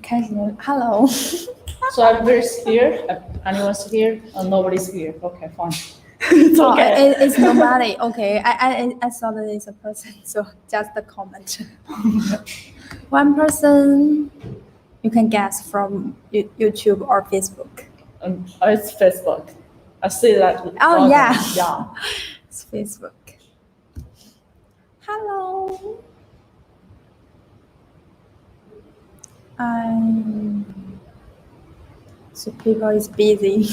Casual. Hello. So everybody's here. Anyone's here? Nobody's here. Okay, fine. It's okay. It's nobody. Okay, I saw that it's a person, so just a comment. One person you can guess from YouTube or Facebook. It's Facebook. I see that. Oh, yeah. Yeah. It's Facebook. Hello. So people is busy.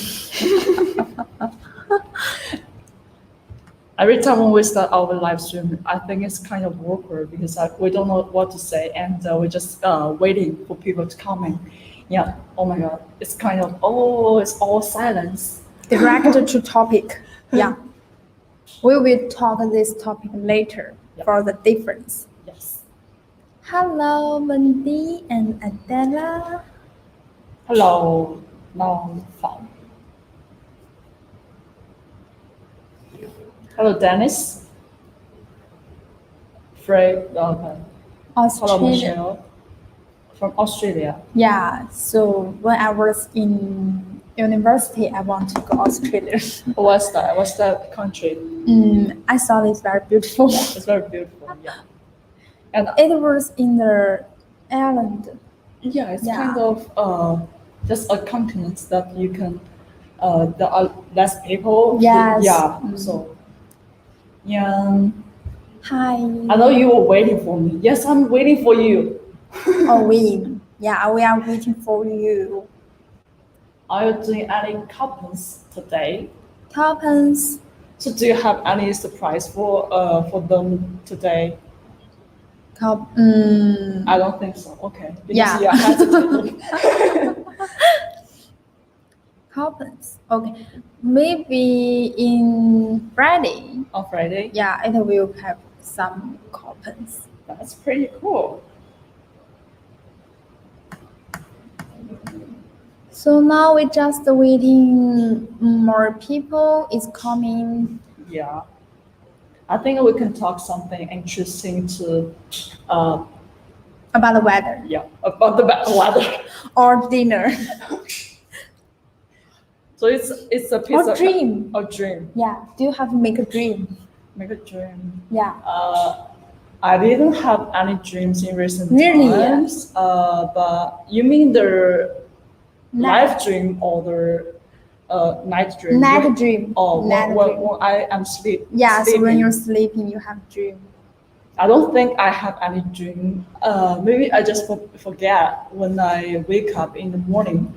Every time when we start our live stream, I think it's kind of awkward because we don't know what to say and we're just waiting for people to come in. Yeah. Oh my God. It's kind of it's all silence. Direct to topic. Yeah. We will talk this topic later for the difference. Yes. Hello, Wendy and Adela. Hello, long fun. Hello, Dennis. Fred, hello, Australia. Michelle. From Australia. Yeah, so when I was in university, I want to go Australia. What's that? What's that country? I saw it's very beautiful. It's very beautiful, yeah. And it was in the island. Yeah, it's kind of just a continent that you can. There are less people. Yes. Yeah. So. Yeah. Hi. I know you were waiting for me. Yes, I'm waiting for you. We are waiting for you. Are you doing any coupons today? Coupons. So do you have any surprise for them today? I don't think so. Okay. Because you are hesitating. Coupons. Okay. Maybe in Friday. On Friday? Yeah, it will have some coupons. That's pretty cool. So now we're just waiting. More people is coming. Yeah. I think we can talk something interesting to about the weather. Yeah, about the weather. Or dinner. So it's a piece of dream. Or dream. Yeah. Do you have to make a dream? Make a dream. Yeah. I didn't have any dreams in recent Really? times. But you mean the live dream or the night dream? Night dream. Oh, when I am sleeping. Yes, when you're sleeping, you have dream. I don't think I have any dream. Maybe I just forget when I wake up in the morning.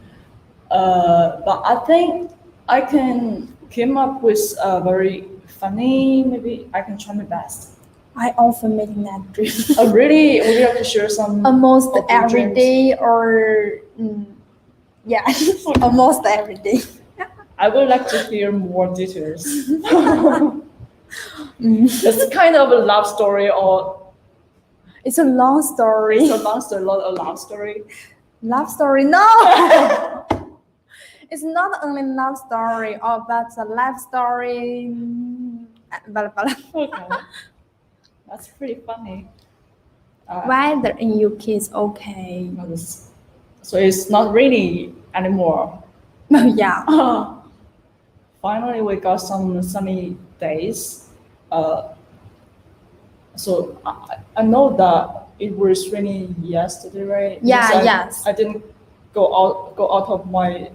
But I think I can come up with a very funny. Maybe I can try my best. I often make that dream. Really? Would you like to share some? Almost every day, or yeah, almost every day. I would like to hear more details. It's kind of a love story, or it's a long story. It's a long story, not a love story. Love story? No. It's not only love story, but a life story. Okay. That's pretty funny. Weather in UK is okay. So it's not rainy anymore. Yeah. Finally, we got some sunny days. So I know that it was raining yesterday, right? Yeah. Yes. I didn't go out of my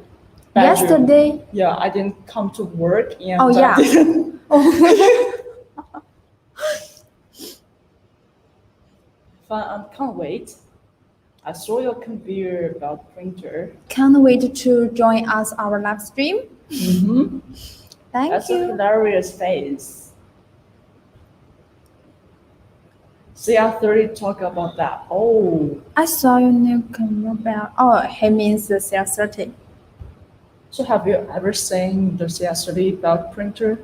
bedroom. Yesterday. Yeah, I didn't come to work. And oh yeah. I can't wait. I saw your computer about printer. Can't wait to join us our live stream. Mm-hmm. Thank That's you. That's a hilarious face. CR-30 talk about that. Oh. I saw your new camera. Oh, he means the CR-30. So have you ever seen the CR-30 belt printer?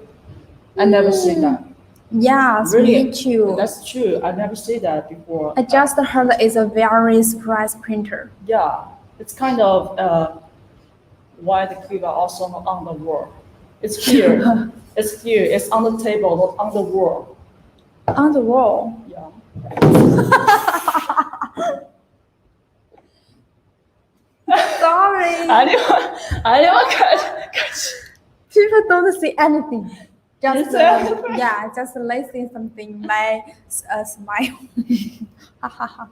I never seen that. Yes, really? Me too. That's true. I never seen that before. I just heard it's a very surprise printer. Yeah, it's kind of why the keyboard also not on the wall. It's here. It's here. It's on the table, not on the wall. On the wall? Yeah. People don't say anything. Just Yes. just listening something. My smile. Ha ha ha.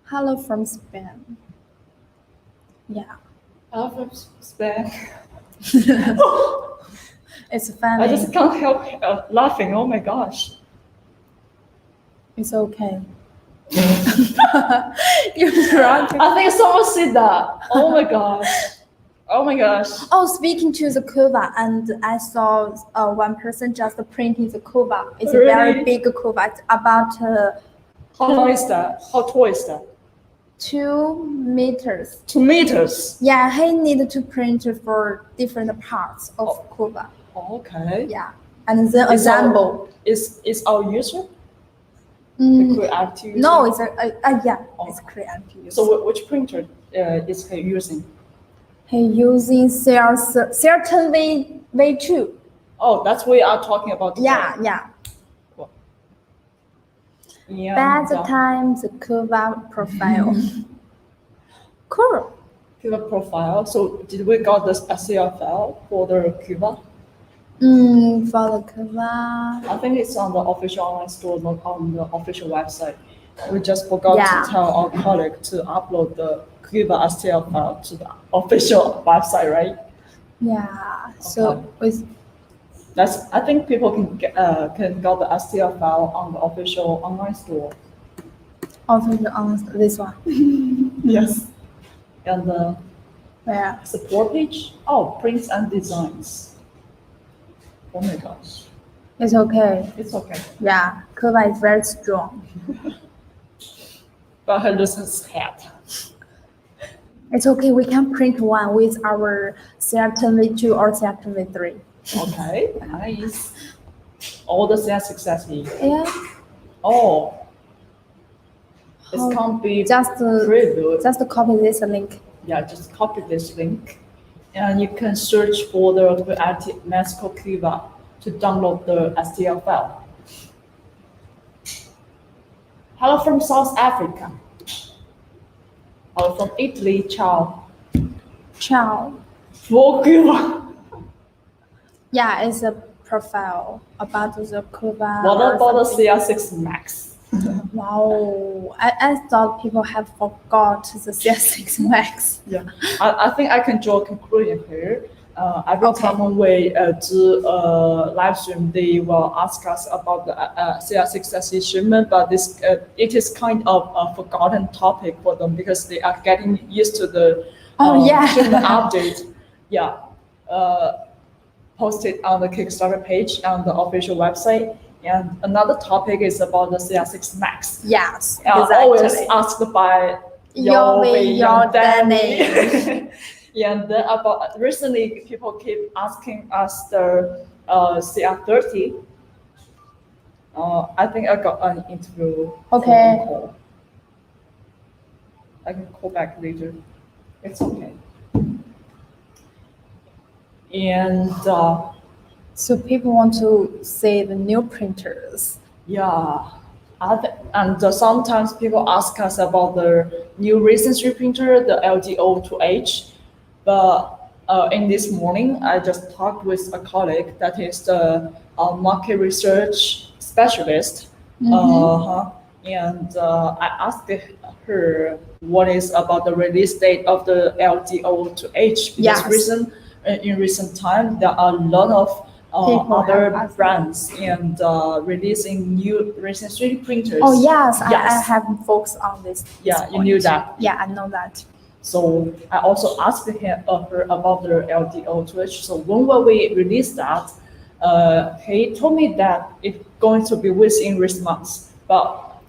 Hello from Spain. Yeah, I'm from Spain. it's funny. I just can't help laughing. Oh my gosh. It's okay. You're trying to. I think someone said that. Oh my gosh. Oh my gosh. Oh, speaking to the Cuba, and I saw one person just printing the Cuba. It's a very Really? big Cuba. It's about How long is that? How tall is that? 2 meters. 2 meters. Yeah, he needed to print for different parts of Cuba. Okay. Yeah, and then Is our- assemble. Is our user the Mm, creative user? no, it's Oh. it's creative. So which printer is he using? He using CR-10 V2. Oh, that's what we are talking about today. Yeah. And, By the time the Cuba profile. Cool. Cuba profile. So did we got this SCR file for the Cuba? For the Cuba. I think it's on the official online store, not on the official website. We just forgot Yeah. to tell our colleague to upload the Cuba STL file to the official website, right? Yeah. So with I think people can get the STL file on the official online store. also on this one. Yes. And the Yeah. support page? Oh, prints and designs. Oh my gosh. It's okay. It's okay. Yeah. Cuba is very strong. But he loses his head. It's okay. We can print one with our CR-10 V2 or CR-10 V3. Okay, nice. All the sales successfully. Yeah. Oh. It How- can't be Just previewed. just copy this link. Yeah, just copy this link. And you can search for the Creative Mexico Cuba to download the STL file. Hello from South Africa. Hello from Italy, ciao. Ciao. For Cuba. Yeah, it's a profile about the Cuba. What or about the something. CR6 Max? Wow, I thought people have forgot the CS6 Max. Yeah, I think I can draw a conclusion here. Every Okay. time when we do live stream, they will ask us about the CR6 shipment, but this it is kind of a forgotten topic for them because they are getting used to the shipment update. Yeah, posted on the Kickstarter page on the official website. And another topic is about the CR6 Max. Yes, Always exactly. asked by Your Danny. And then about recently, people keep asking us the CR-30. I think I got an interview. Okay. phone call. I can call back later. It's okay. And So people want to see the new printers. yeah, and sometimes people ask us about the new recent 3 printer, the LDO2H. But in this morning, I just talked with a colleague that is the market research specialist. And I asked her what is about the release date of the LDO2H. Because Yes. In recent time, there are a lot of People other have asked. brands and releasing new recent 3D printers. Oh yes, I Yes. have focused on this. Yeah, this you knew point. that. Yeah, I know that. So I also asked her about the LDO2H. So when will we release that? He told me that it's going to be within this month, but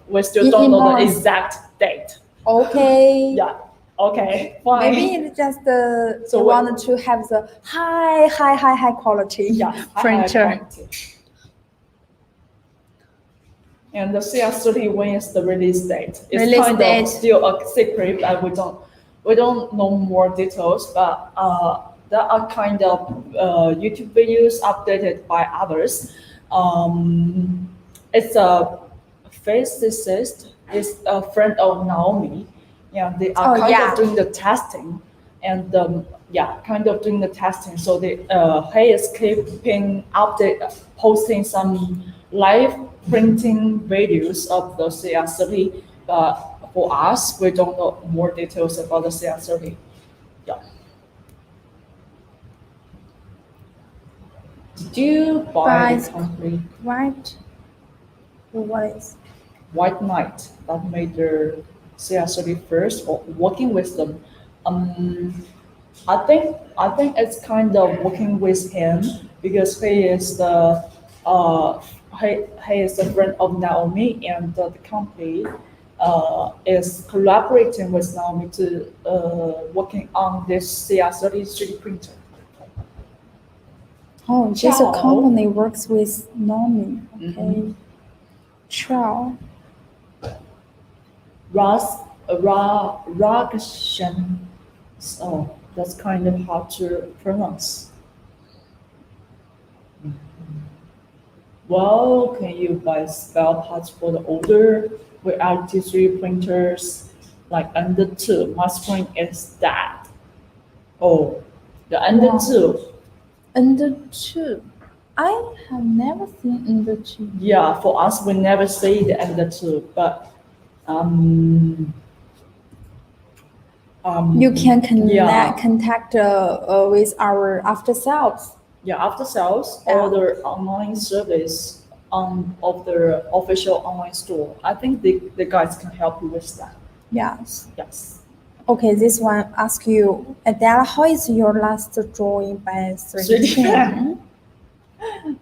we still don't know the months. exact date. Okay. Yeah. Okay. Fine. Maybe it's just So you what- wanted to have the high quality Yeah. printer. And the CR-30, when is the release date? It's Release kind date. of still a secret, and we don't know more details. But there are kind of YouTube videos updated by others. It's a physicist, is a friend of Naomi. Yeah, they are Oh, kind yeah. of doing the testing, and kind of doing the testing. So he is keeping posting some live printing videos of the CR-30. But for us, we don't know more details about the CR-30. Yeah. Did you buy the company White Knight that made their CR-30 first, or working with them? I think it's kind of working with him because he is the friend of Naomi, and the company is collaborating with Naomi to working on this CR-30 3D printer. Oh, this Ciao. company works with Naomi. Okay. Mhm. Ciao. Ragshan. So that's kind of hard to pronounce. Well, can you buy spare parts for the older reality 3D printers like Ender 2? My screen is that. Oh, the Ender Wow. 2. Ender 2. I have never seen Ender 2. Yeah, for us, we never see the Ender 2, but You can yeah. contact with our after sales. Yeah, after sales Yeah. or the online service of the official online store. I think the guys can help you with that. Yes. Yes. Okay, this one asks you, Adele, how is your last drawing by 3D 3D?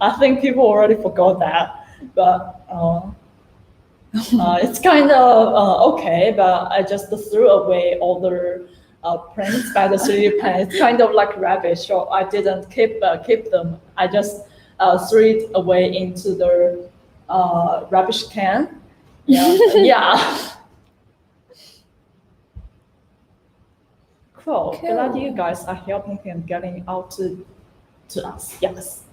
I think people already forgot that, but it's kind of okay. But I just threw away all the prints by the 3D pen. It's kind of like rubbish, so I didn't keep them. I just threw it away into the rubbish can. Yeah, yeah. Cool. Glad you guys are helping him getting out to us. Yes.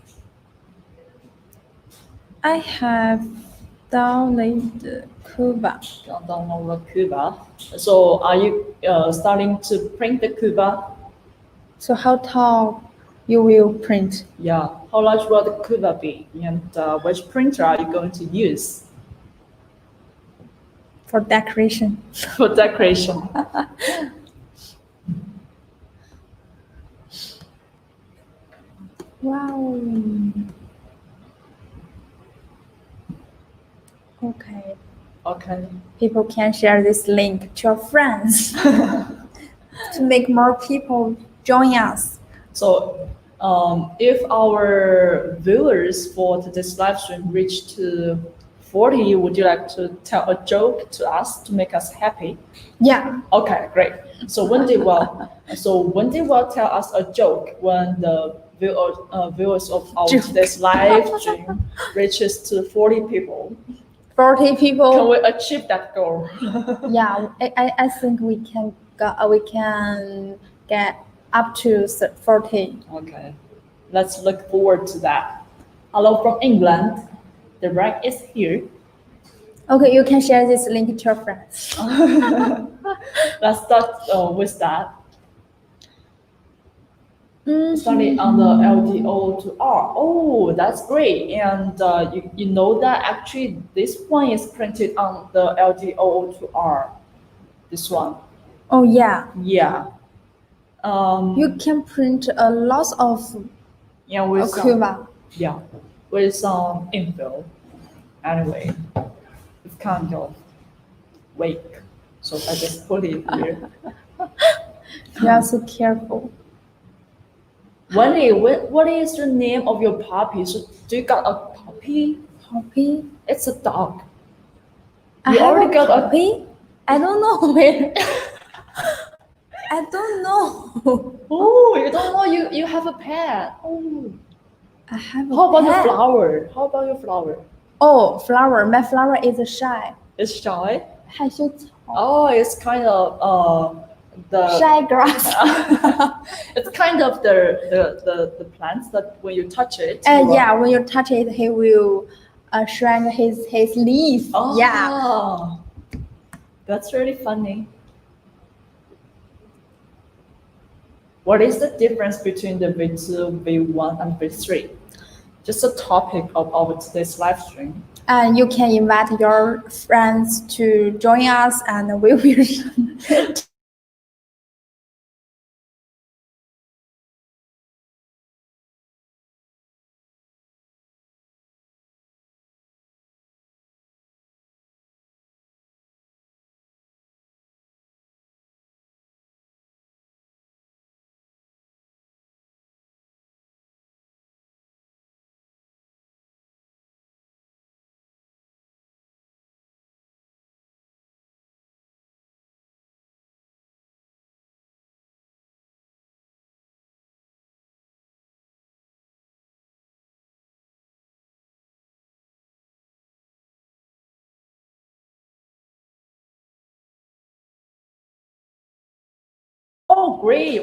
I have downloaded Cuba. Download Cuba. So are you starting to print the Cuba? So how tall you will print? Yeah. How large will the Cuba be? And which printer are you going to use? For decoration. For decoration. Wow. Okay. Okay. People can share this link to your friends to make more people join us. So if our viewers for today's live stream reach to 40, would you like to tell a joke to us to make us happy? Yeah. Okay, great. So Wendy will tell us a joke when the viewers of our Joke. today's live stream reaches to 40 people. 40 people. Can we achieve that goal? Yeah, I think we can get up to 40. Okay, let's look forward to that. Hello from England. The rank is here. Okay, you can share this link to your friends. Let's start with that. Starting on the LDO to R. Oh, that's great. And you know that actually this one is printed on the LDO to R. This one. Oh yeah. Yeah. You can print a lot of with Cuba. Yeah, with some infill. Anyway, it's kind of weak. So I just put it here. You are so careful. Wendy, what is the name of your puppy? So do you got a puppy? Puppy? It's a dog. I You have already a got a puppy? I don't know where. I don't know. Oh, you don't know you have a pet. Oh. I have a How about pet. your flower? How about your flower? Oh, flower. My flower is shy. It's shy? 害羞草. Oh, it's kind of the Shy grass. it's kind of the plants that when you touch it. Yeah, when you touch it, he will shrink his leaf. Oh, yeah. That's really funny. What is the difference between the V2, V1, and V3? Just a topic of our today's live stream. And you can invite your friends to join us, and we will. Oh, great.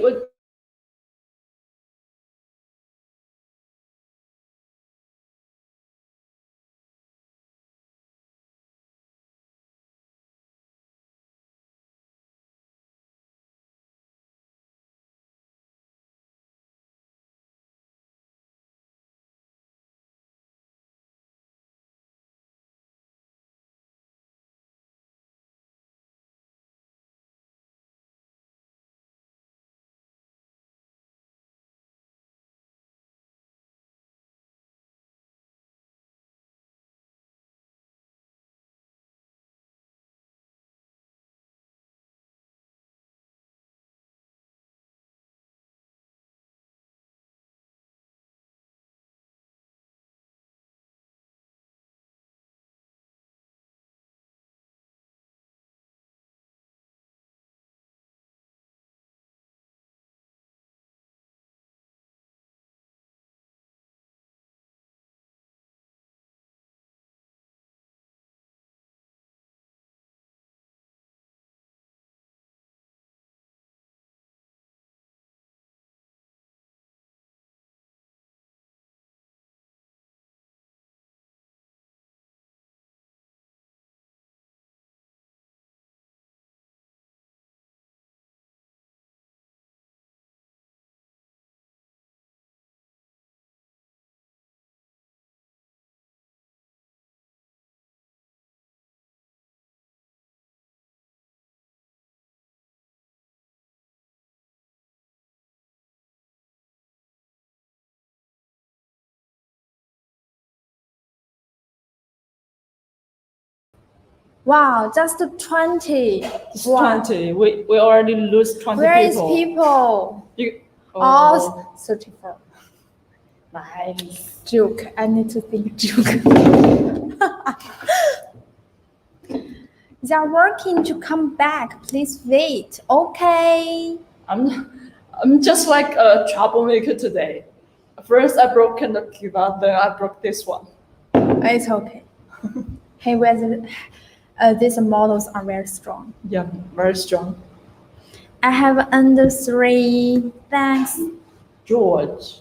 Wow, just 20. It's Wow. 20. We already lose 20 Where is people. people? You, Oh, 34. nice. Joke. I need to think joke. They are working to come back. Please wait. Okay. I'm just like a troublemaker today. First I broke the keyboard, then I broke this one. It's okay. Hey, whether these models are very strong. Yeah, very strong. I have under 3. Thanks. George.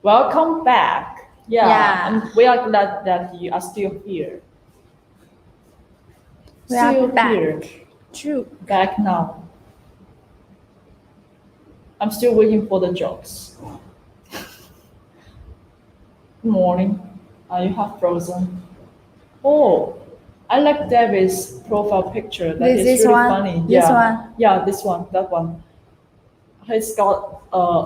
Welcome back. Yeah. And we are glad that you are still here. We are Still back. here. True. Back now. I'm still waiting for the jokes. Good morning. You have frozen. Oh, I like David's profile picture. That is This really one? funny. This Yeah. one? Yeah, this one, that one. He's got a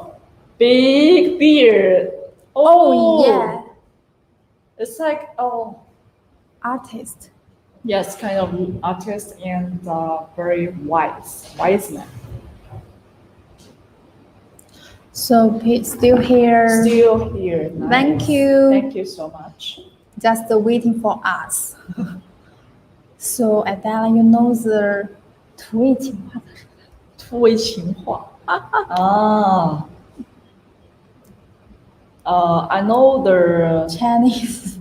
big beard. Oh, yeah. It's like, Artist. yes, kind of artist and very wise man. So still here. Still here. Nice. Thank you. Thank you so much. Just waiting for us. So Adela, you know the 土味情话的土味情话. I know the Chinese.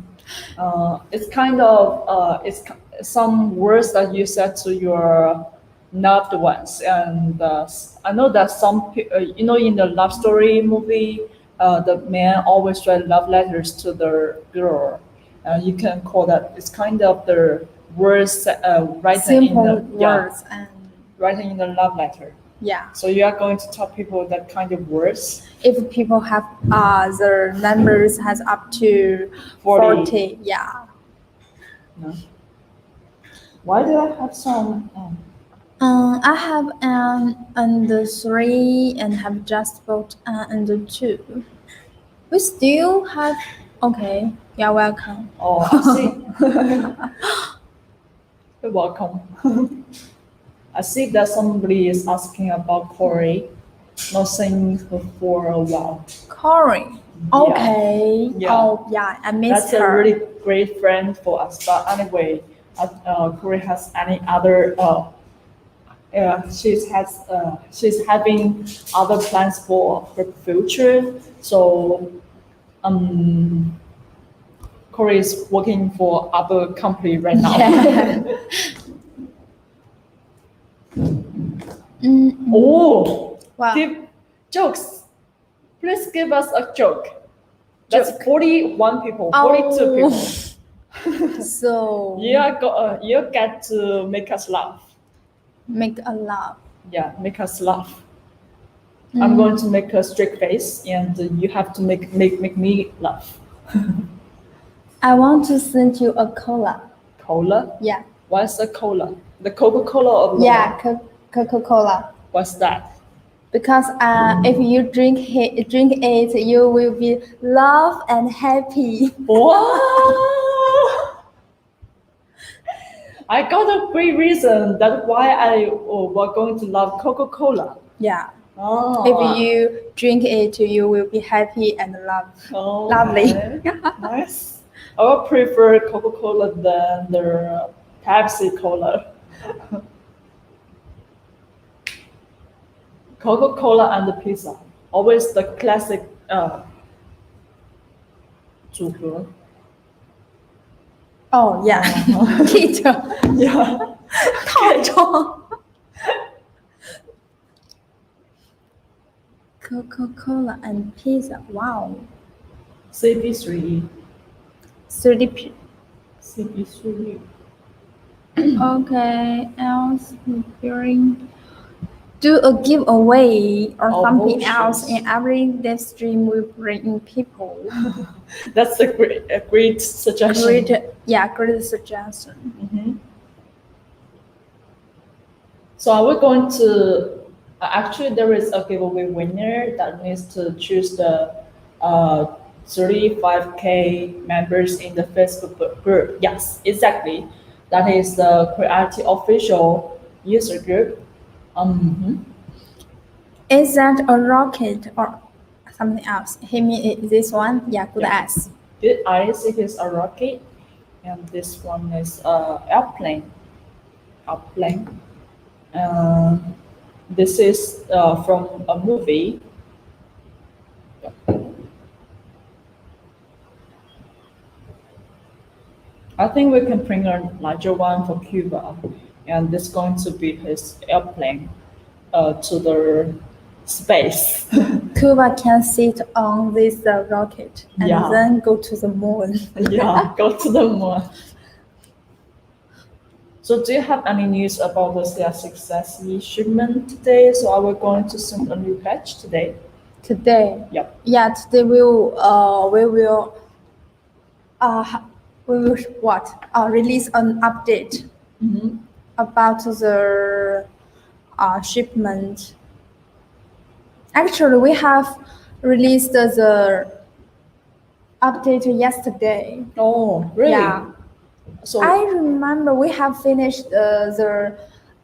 it's kind of some words that you said to your loved ones, and I know that some in the love story movie, the man always write love letters to the girl. You can call that, it's kind of the words written Simple in the words and writing in the love letter. Yeah. So you are going to tell people that kind of words? If people have their numbers has up to 40, yeah. No. Why do I have some? I have an under 3 and have just bought an under 2. We still have. Okay, you're welcome. Oh, I see. You're welcome. I see that somebody is asking about Corey. Not seeing her for a while. Corey. Okay. Yeah. Oh yeah, I miss That's her. a really great friend for us. But anyway, Corey has any other? She's having other plans for her future. So, Corey is working for other company right now. Yeah. Oh, Wow. give jokes. Please give us a joke. That's 41 people, 42 people. So You get to make us laugh. make a laugh. Yeah, make us laugh. I'm going to make a straight face, and you have to make me laugh. I want to send you a cola. Cola? Yeah. What's a cola? The Coca-Cola of Yeah, Coca-Cola. What's that? Because if you drink it, you will be love and happy. Wow! I got a great reason. That's why I was going to love Coca-Cola. Yeah. Oh. If you drink it, you will be happy and lovely. Nice. I would prefer Coca-Cola than the Pepsi Cola. Coca-Cola and the pizza. Always the classic 组合. Oh yeah. Peter. Yeah. 套装. Coca-Cola and pizza. Wow. CP3. 30. CP3. Okay. Else preparing. Do a giveaway or something else in every live stream we bring in people. That's a great suggestion. Great suggestion. Mm-hmm. So are we going to? Actually, there is a giveaway winner that needs to choose the 35K members in the Facebook group. Yes, exactly. That is the Creative Official user group. Is that a rocket or something else? He mean this one? Yeah, good ass. I see is a rocket, and this one is airplane. Airplane. This is from a movie. I think we can bring a larger one for Cuba, and this is going to be his airplane to the space. Cuba can sit on this rocket and then go to the moon. Yeah, go to the moon. So do you have any news about the CR-6 shipment today? So are we going to send a new patch today? Today? Yep. Yeah, today we will release an update about the shipment. Actually, we have released the update yesterday. Oh, really? Yeah. So I remember we have finished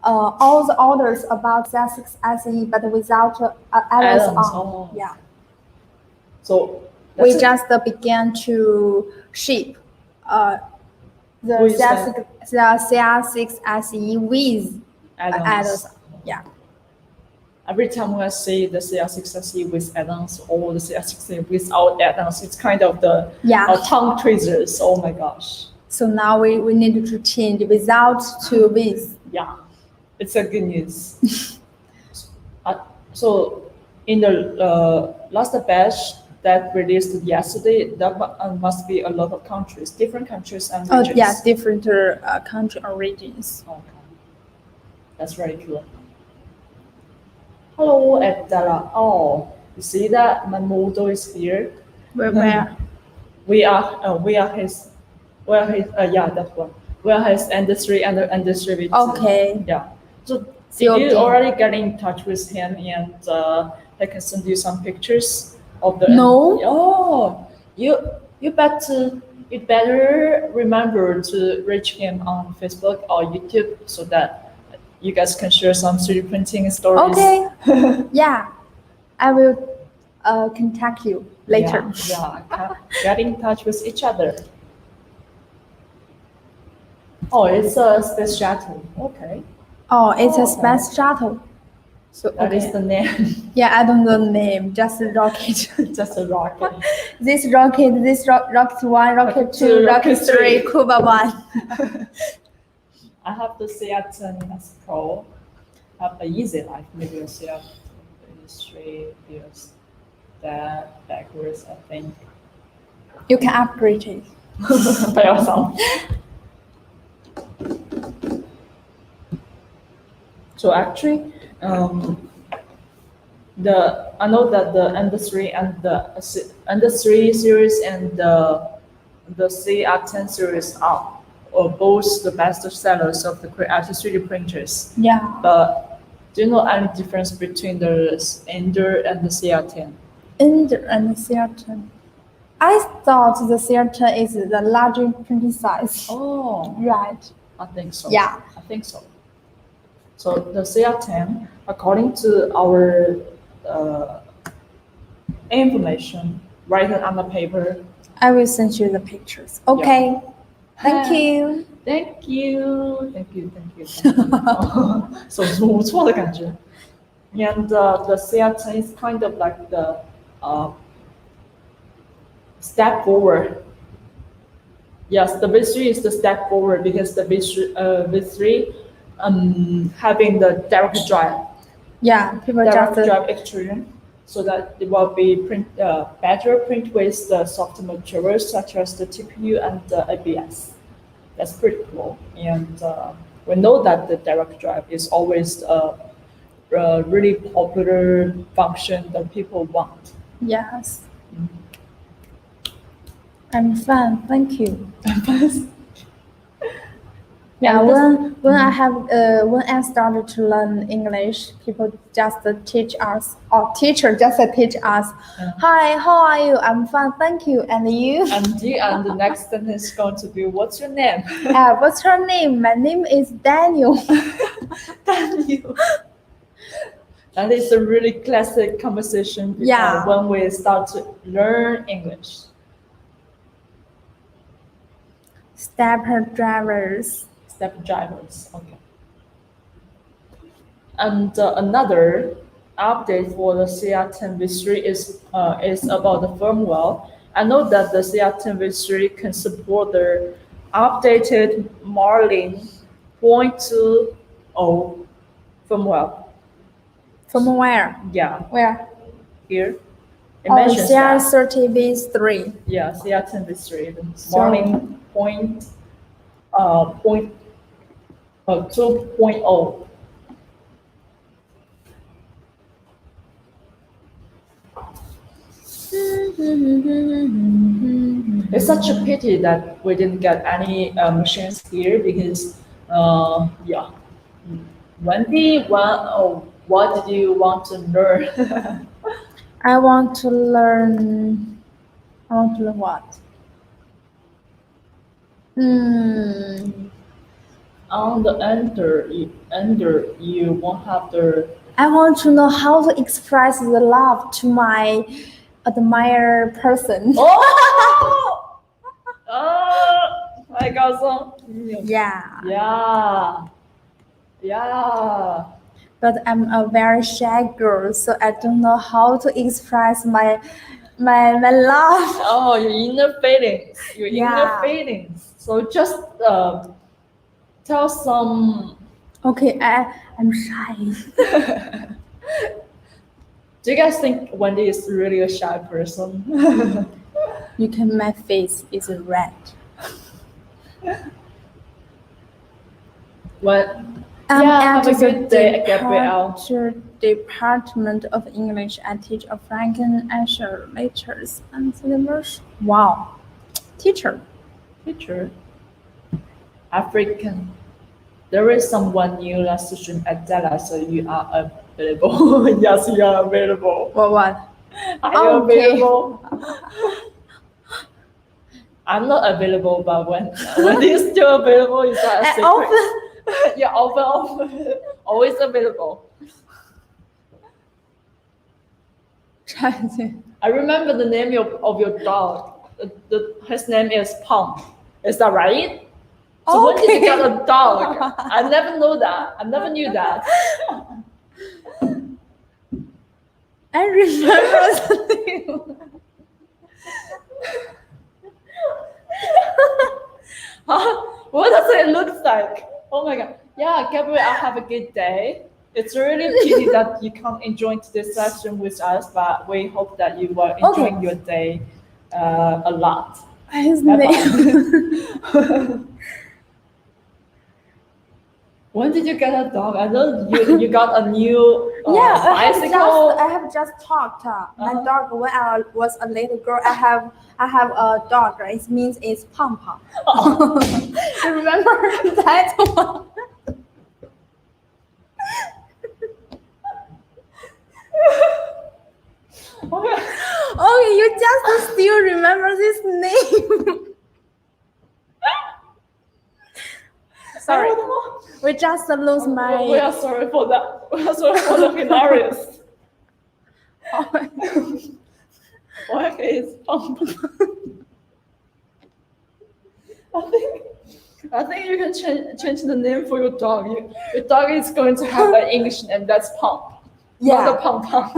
all the orders about CR-6 SE, but without add-ons on. Oh. Yeah. So we just began to ship the CR-6 SE with add-ons. Yeah. Every time when I say the CR-6 with add-ons or the CR-6 without add-ons, it's kind of the tongue tweezers. Oh my gosh. So now we need to change without to with. Yeah, it's a good news. So in the last batch that released yesterday, there must be a lot of countries, different countries and regions. Oh yeah, different country or regions. Okay, that's very cool. Hello, Adela. Oh, you see that my model is here. Where? Yeah, that one. We are his industry and the industry with. Okay. Yeah. So See you did you again. already get in touch with him and I can send you some pictures of the. No. Oh, you better remember to reach him on Facebook or YouTube so that you guys can share some 3D printing stories. Okay. Yeah. I will contact you later. Get in touch with each other. Oh, it's a space shuttle. Okay. Oh, it's a Oh. space shuttle. So That is the name. Yeah, I don't know the name. Just a rocket. Just a rocket. This rocket, rocket 1, rocket 2, rocket 3, Cuba 1. I have the CR-10 as Pro. Have an easy life. Maybe a CR-3 because that backwards, I think. You can upgrade it. By yourself. So actually, I know that the industry and the industry series and the CR-10 series are both the best sellers of the creative 3D printers. Yeah. But do you know any difference between the Ender and the CR-10? Ender and CR-10. I thought the CR-10 is the larger printing size. Oh, Right. I think so. Yeah. I think so. So the CR-10, according to our information written on the paper. I will send you the pictures. Okay. Thank you. Thank you. 手足无措的感觉。And the CR-10 is kind of like the step forward. Yes, the V3 is the step forward because the V3 having the direct drive. Yeah, people Direct just drive extrusion, so that it will be better print with the soft materials such as the TPU and the ABS. That's pretty cool. And we know that the direct drive is always a really popular function that people want. Yes. I'm fine, thank you. Yeah, when I started to learn English, people just teach us, or teacher just teach us, hi, how are you? I'm fine, thank you. And you? And the next sentence is going to be, what's your name? What's your name? My name is Daniel. Daniel. That is a really classic conversation when we start to learn English. Step drivers, okay. And another update for the CR-10 V3 is about the firmware. I know that the CR-10 V3 can support the updated Marlin 0.20 firmware. Firmware? Yeah. Where? Here. CR-30 V3. Yeah, CR-10 V3. The Marlin 2.0. It's such a pity that we didn't get any machines here because, Wendy, what did you want to learn? I want to learn what? On the ender, you won't have the. I want to know how to express the love to my admired person. Oh! I got some. Yeah. Yeah. But I'm a very shy girl, so I don't know how to express my love. Oh, your inner feelings. Inner feelings. So just tell some. Okay, I'm shy. Do you guys think Wendy is really a shy person? My face is red. have a at the good day, Gabrielle. Department of English. I teach a Franken Asher lectures and syllabus. Wow, teacher. Teacher. African. There is someone new last student at Dallas, so you are available. Yes, you are available. What? Are you Okay. available? I'm not available, but when you're still available, is that a secret? Often. You're often always available. I remember the name of your dog. His name is Pump. Is that right? So when did you get a dog? I never know that. I never knew that. I remember something. What does it look like? Oh my god. Yeah, Gabriel, have a good day. It's really pity that you can't enjoy this session with us, but we hope that you were enjoying your day a lot. His name. When did you get a dog? I know you got a new bicycle. I have just talked. My dog, when I was a little girl, I have a dog. It means it's Pom Pom. You remember that one? Okay, you just still remember this name. Sorry, we just lose my. We are sorry for that. We are sorry for the hilarious. What is Pump? I think you can change the name for your dog. Your dog is going to have an English name. That's Pump. Yeah. Not a Pump Pump.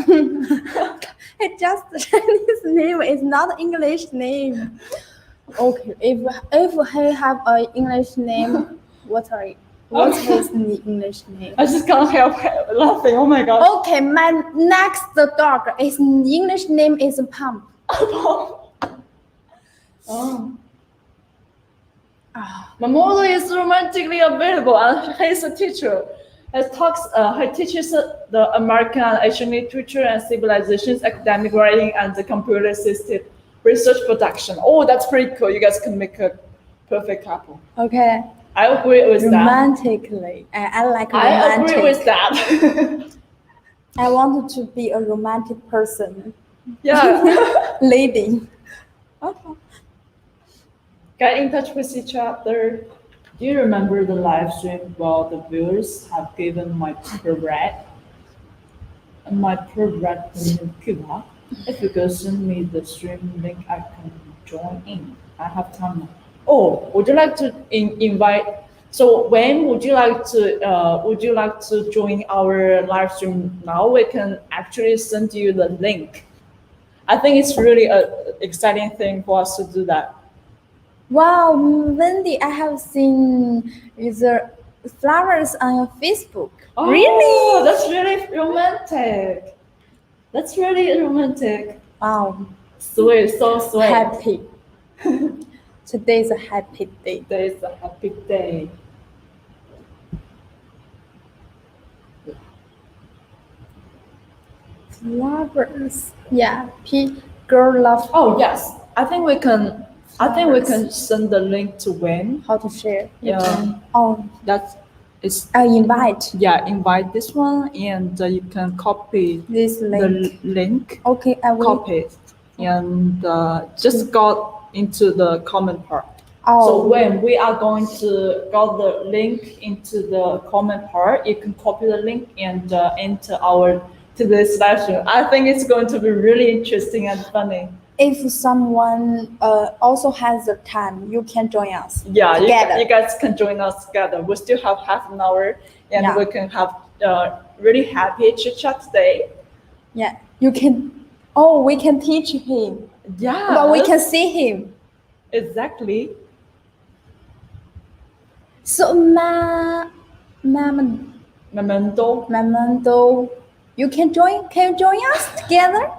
It just Chinese name is not English name. Okay, if he have an English name, what's his English name? I just can't help laughing. Oh my god. Okay, my next dog, his English name is Pump. My model is romantically available, and he's a teacher. He teaches the American and Asian literature and civilizations, academic writing, and the computer-assisted research production. Oh, that's pretty cool. You guys can make a perfect couple. Okay. I agree with Romantically. I like romantic. I agree with that. I wanted to be a romantic person. Yeah. Lady. Okay. Get in touch with each other. Do you remember the live stream while the viewers have given my progress? My progress in Cuba. If you could send me the stream link, I can join in. I have time now. Oh, would you like to invite? So when would you like to join our live stream now? We can actually send you the link. I think it's really an exciting thing for us to do that. Wow, Wendy, I have seen the flowers on your Facebook. Oh, really? That's really romantic. That's really romantic. Wow. Sweet, so sweet. Happy. Today's a happy day. Today is a happy day. Flowers. Yeah. Girl love. Oh yes, I think we can send the link to Wayne. How to share? Yeah. Oh, That's it's. I invite Yeah, invite this one, and you can copy this link. the link. Okay, I will. Copy it, and just go into the comment part. Oh. So when we are going to got the link into the comment part, you can copy the link and enter to this live stream. I think it's going to be really interesting and funny. If someone also has the time, you can join us. Yeah, together. you guys can join us together. We still have half an hour, and we can have really happy chit chat today. Yeah, you can. Oh, we can teach him. Yeah, but we can see him. Exactly. So, Memento, you can join. Can you join us together,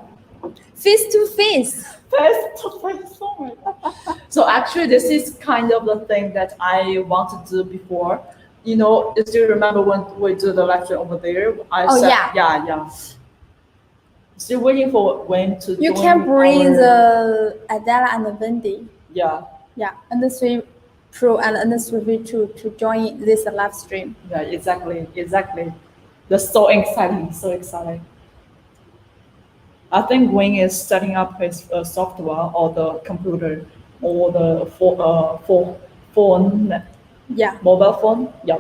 face to face? Face to face. Oh my God. So actually, this is kind of the thing that I wanted to do before. you know, do you remember when we do the lecture over there? I Oh, said, yeah. yeah. Still waiting for when to. You join can bring our- the Adela and the Wendy. Yeah. Yeah, Industry Pro and Industry V2 to join this live stream. Yeah, exactly. That's so exciting, so exciting. I think Wing is setting up his software or the computer or the phone, Yeah. mobile phone. Yeah.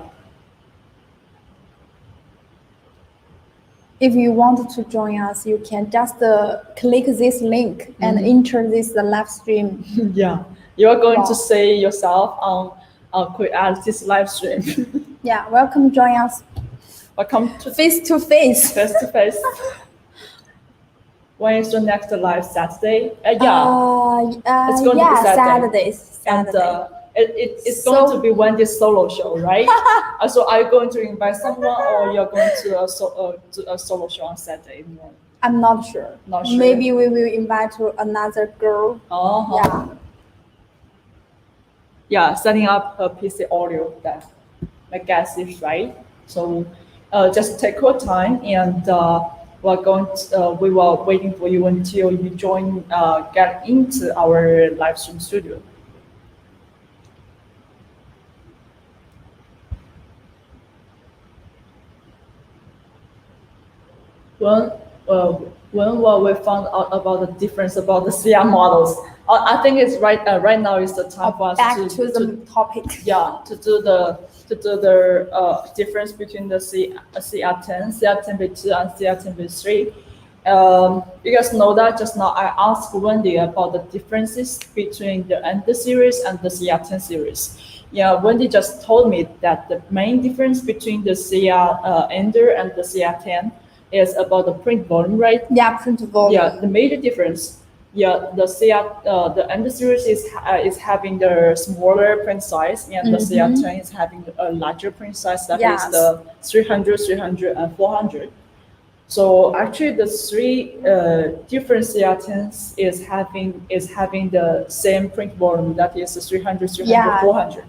If you want to join us, you can just click this link and enter this live stream. Yeah. You are going Wow. to say yourself on create this live stream. Yeah, welcome join us Welcome to face to face. face to face. When is your next live Saturday? It's going to be Saturday. And it's going to be Wendy's solo show, right? So are you going to invite someone, or you're going to do a solo show on Saturday morning? I'm not sure. Not sure. Maybe we will invite another girl. Uh-huh. Yeah, setting up a PC audio, that my guess is right. So just take your time, and we were waiting for you until you get into our live stream studio. When we found out about the difference about the CR models, I think it's right now is the time for us Back to the topic. Yeah, to do the difference between the CR-10, CR-10v2, and CR-10v3. You guys know that just now I asked Wendy about the differences between the Ender series and the CR-10 series. Yeah, Wendy just told me that the main difference between the Ender and the CR-10 is about the print volume, right? Yeah, print volume. Yeah, the major difference. Yeah, the Ender series is having the smaller print size, and the CR-10 is having a larger print size. That is the 300, 300, and 400. So actually, the three different CR-10s is having the same print volume. That is the 300, 300, 400.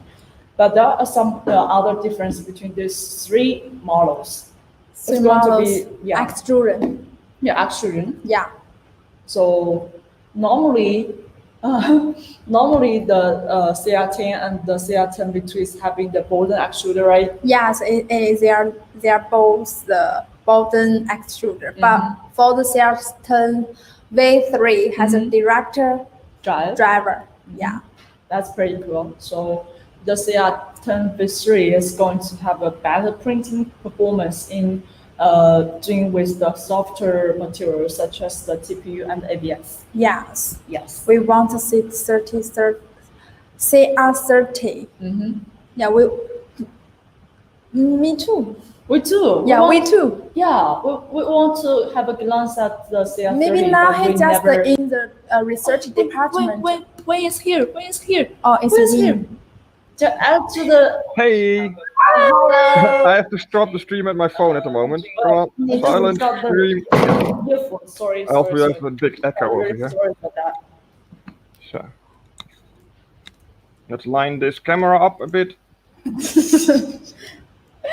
But there are some other difference between these three models. Three models. Extrusion. Yeah, extrusion. Yeah. So normally the CR-10 and the CR-10v2 is having the Bowden extruder, right? Yes, they are both the Bowden extruder, but for the CR-10 V3 has a director driver. Yeah, that's pretty cool. So the CR-10 V3 is going to have a better printing performance in doing with the softer materials such as the TPU and ABS. Yes. We want to see CR-30. Yeah, me too. We too. Yeah, we too. Yeah, we want to have a glance at the CR-30. Maybe now he's just in the research department. Wayne is here. Oh, it's here. To add to the... Hey! I have to stop the stream at my phone at the moment. Come on, silent stream. Sorry. I also have a big echo over here. Sorry for that. So, let's line this camera up a bit.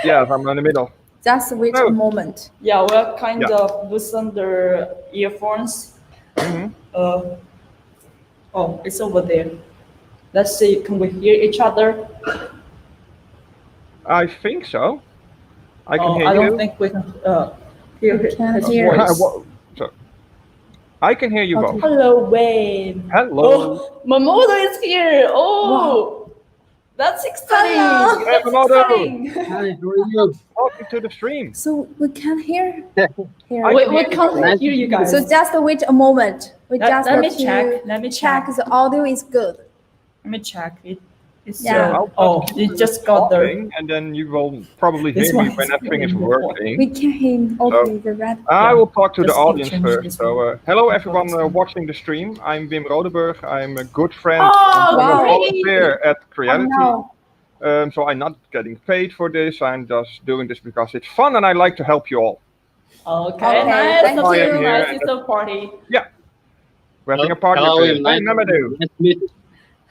Yeah, I'm in the middle. Just wait a moment. Yeah, we're kind of loosen the earphones. Oh, it's over there. Let's see, can we hear each other? I think so. I can hear you. I don't think we can hear his voice. So, I can hear you both. Hello, Wayne. Hello. Oh, Mamoto is here. Oh, wow. That's exciting. Hey, Mamoto. Hi, how are you? Welcome to the stream. So we can hear. We can't hear you guys. So just wait a moment. Let me check. The audio is good. Let me check it. It's you just got the... And then you will probably hear me when everything is working. We can hear the red. I will talk to the audience first. So, hello everyone watching the stream. I'm Wim Rodeburg. I'm a good friend and a volunteer at Creality. So I'm not getting paid for this. I'm just doing this because it's fun and I like to help you all. Okay. Nice. Nice. It's a party. Yeah. We're having a party. Hello, I'm Mamadou. Nice to meet you.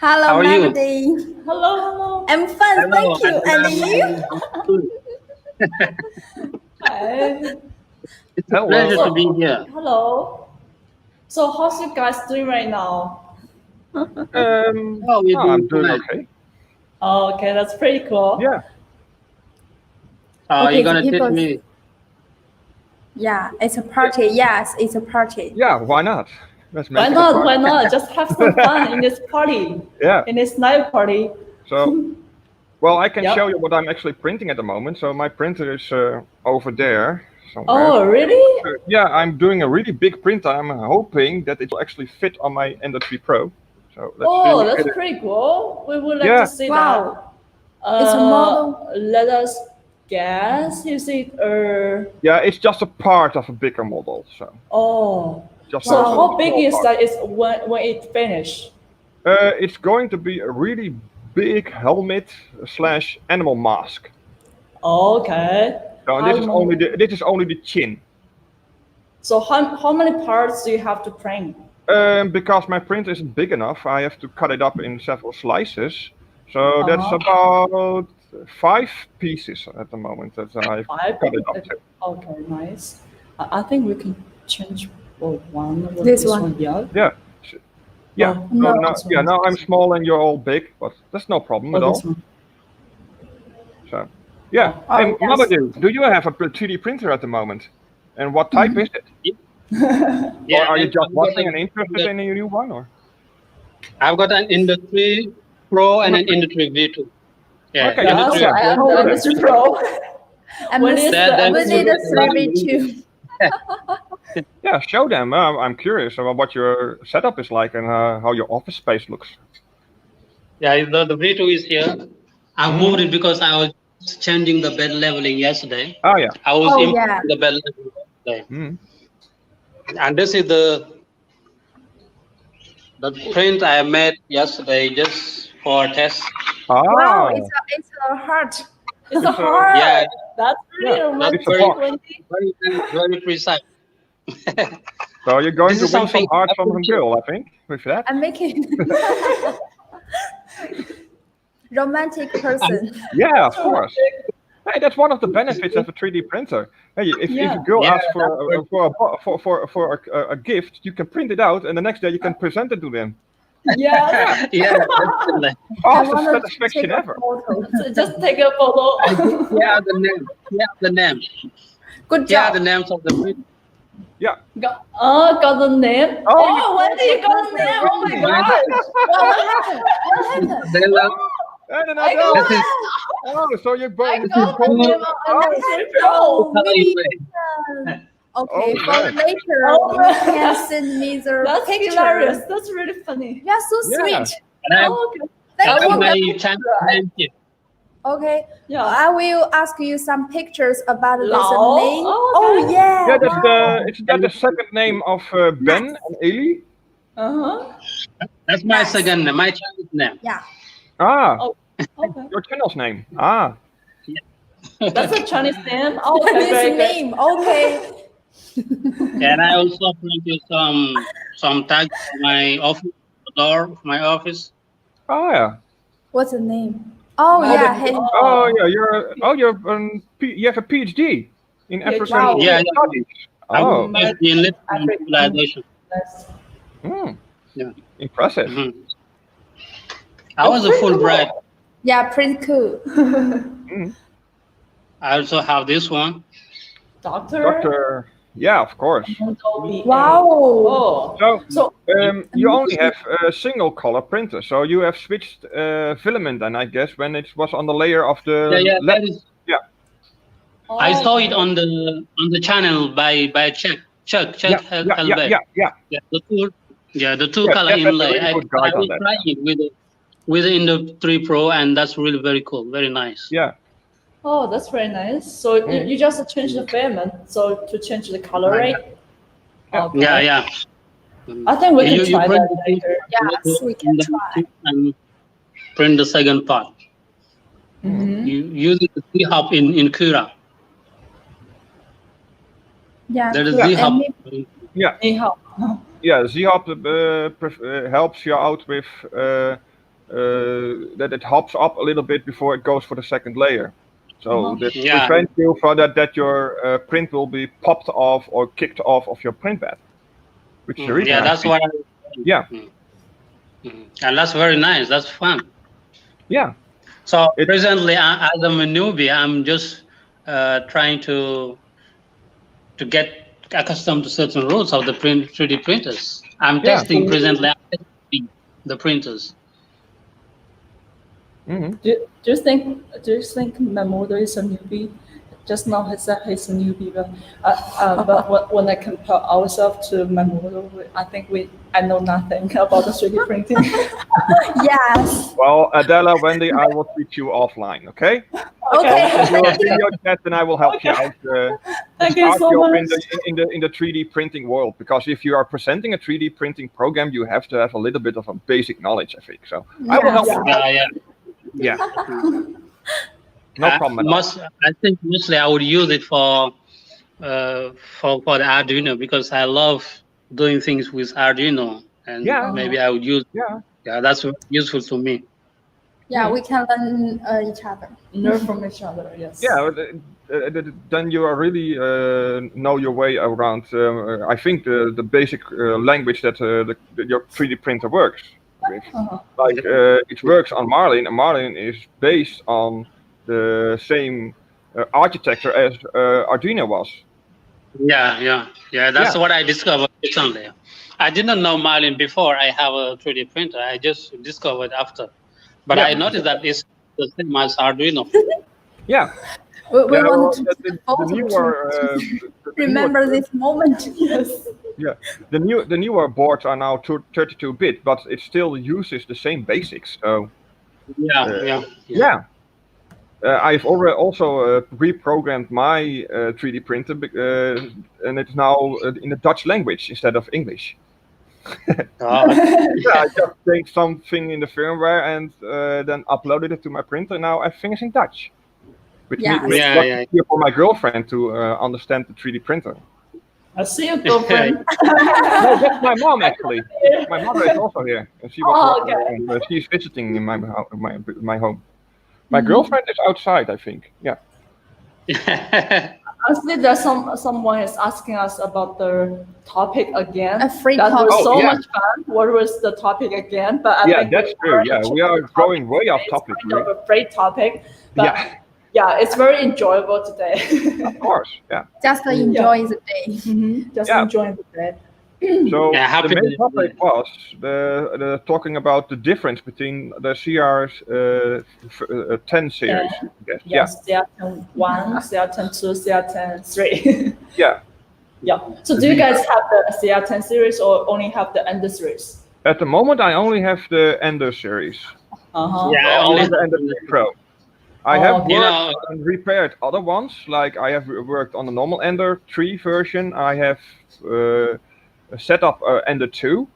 Hello, How are you? Melody. Hello. I'm fine, thank you. And you? Hi. It's a Hello. pleasure to be here. Hello. So how's you guys doing right now? Oh, we're I'm doing fine. okay. Oh, okay, that's pretty cool. Yeah. Are Okay, you gonna the teach people- me? Yeah, it's a party. Yes, it's a party. Yeah, why not? Let's make Why it a not? party. Why not? Just have some fun in this party. Yeah. In this night party. So, well, I can Yep. show you what I'm actually printing at the moment. So my printer is over there somewhere. Oh, really? Yeah, I'm doing a really big printer. I'm hoping that it will actually fit on my Ender 3 Pro. So let's Oh, see. that's pretty cool. We would like Yeah. to see Wow. that. It's a model. Let us guess. Is it Yeah, it's just a part of a bigger model. So Oh. just So a how big small is part. that? Is when it finish? It's going to be a really big helmet / animal mask. Okay. So and this is only the chin. So how many parts do you have to print? Because my print isn't big enough, I have to cut it up in several slices. So that's about 5 pieces at the moment that I've cut it up to. Okay, nice. I think we can change one. This one. Yeah. Yeah. Yeah. Oh, No, no, no, this yeah. one, Now this I'm one. small and you're all big, but that's no problem at all. This one. So, yeah. Oh, And yes. Mamadou, do you have a 3D printer at the moment? And what type is it? Yeah, Or are you I've just got watching an- and interested in a new one? Or? I've got an Industry Pro and an Industry V2. Yeah, Okay, Yeah, Industry so I have the Pro. Industry Pro. And When we is need a the- 3v2. Yeah, show them. I'm curious about what your setup is like and how your office space looks. Yeah, the V2 is here. I moved it because I was changing the bed leveling yesterday. Oh, yeah. I was Oh, improving yeah. the bed leveling yesterday. Mm. And this is the print I made yesterday just for test. Ah, Wow, it's a heart. It's a heart. Yeah. That's really Yeah, romantic. it's a box. Very precise. so you're going This to is win some something hearts from a appreciate. girl, I think, with that. I'm making romantic person. Yeah, of course. Hey, that's one of the benefits of a 3D printer. Hey, if a girl Yeah, asks for a gift, you can print it out, and the next day you can present it to them. Yeah. Yeah, definitely. Fastest wanna satisfaction take a ever. photo. So just take a photo. Yeah, the name. Yeah, the name. Good Yeah, job. the names of the print. Yeah. Got the name. Oh, When did you got the name? Oh my god. What happened? They love- And I another. got This is Oh, so you're I going got the name of Industry Pro. Oh, maybe. Color Okay, Oh, for man. later, Oh, you man. can send me the That's picture. hilarious. That's really funny. Yeah, so Yeah. sweet. And I Oh, okay. Thank have you. my channel name here. Okay, Yeah. I will ask you some pictures about this Lao? name. Oh, Oh, okay. yeah. Yeah, that's is that the second name of Ben and Eli? That's my Nice. second name, my channel name. Yeah. Ah, Oh. Okay. your channel's name. Ah, That's a Chinese name. Oh, okay, This very good. name. Okay. And I also printed some tags for my office, the door of my office. oh yeah. What's the name? Oh, Madam- yeah. Hey. Oh yeah, you have a PhD in Yeah, African wow. Yeah, yeah. studies. I'm Oh, in literature and civilization. Nice. Yeah. impressive. Mhm. I was a Fulbright. Yeah, pretty cool. I also have this one. Doctor. Doctor, yeah, of course. Wow. Oh. So So you only have a single color printer, so you have switched filament, and I guess when it was on the layer of the Yeah, left. that is. Yeah. I saw it on the channel by Chuck Yeah, Helbeck. yeah. Yeah, the two Yeah, color that's a inlay. really I good guide on was that. trying it with the Industry Pro, and that's really very cool, very nice. Yeah. Oh, that's very nice. So you just change the filament, so to change the color rate. Yeah. Okay. Yeah. I think we can You try print that the later. Yes, we can try. and print the second part. Mm-hmm. You use the Z-hub in Cura. Yeah. There is cool. Z-hub. And Yeah, Ni hao. yeah. Z-Hub helps you out with that it hops up a little bit before it goes for the second layer. So this Yeah. prevents you from that your print will be popped off or kicked off of your print bed, which is a really Yeah, nice that's feature. what. Yeah. And that's very nice. That's fun. Yeah. So presently, as I'm a newbie, I'm just trying to get accustomed to certain rules of the 3D printers. I'm testing presently. I'm testing the printers. Mm-hmm. Do you think Mamoru is a newbie? Just now he said he's a newbie, but when I compare ourselves to Mamoru, I think I know nothing about the 3D printing. Yes. Well, Adela, Wendy, I will teach you offline, okay? Okay. So do a video chat, and I will help you out. Thank you so much. In the 3D printing world, because if you are presenting a 3D printing program, you have to have a little bit of a basic knowledge, I think. So I will help you. Yeah. No problem. I think mostly I would use it for the Arduino, because I love doing things with Arduino, and maybe I would use. Yeah, that's useful to me. Yeah, we can learn each other. Learn from each other. Yes. Yeah. Then you are really know your way around. I think the basic language that your 3D printer works with. Like it works on Marlin, and Marlin is based on the same architecture as Arduino was. Yeah. That's what I discovered recently. I didn't know Marlin before I have a 3D printer. I just discovered after. But I noticed that it's the same as Arduino. Yeah. We want to remember this moment. Yes. Yeah. The newer boards are now 32-bit, but it still uses the same basics. So. Yeah. I've already also reprogrammed my 3D printer, and it's now in the Dutch language instead of English. I just changed something in the firmware and then uploaded it to my printer. Now everything is in Dutch, which means it's easier for my girlfriend to understand the 3D printer. I see your girlfriend. No, that's my mom actually. My mother is also here, and she was she's visiting in my home. My girlfriend is outside, I think. Yeah. I see that someone is asking us about the topic again. A free that topic. was so much fun. What was the topic again? But I think that's true. Yeah, we are going way off topic. It's kind of a free topic. But yeah, it's very enjoyable today. Of course, yeah. Just enjoy the day. Just enjoying the day. So the main topic was the talking about the difference between the CR-10 series. Yes, CR-10 1, CR-10 2, CR-10 3. Yeah. So do you guys have the CR-10 series or only have the Ender series? At the moment, I only have the Ender series. Only the Ender Pro. I have worked and repaired other ones, like I have worked on the normal Ender 3 version. I have set up Ender 2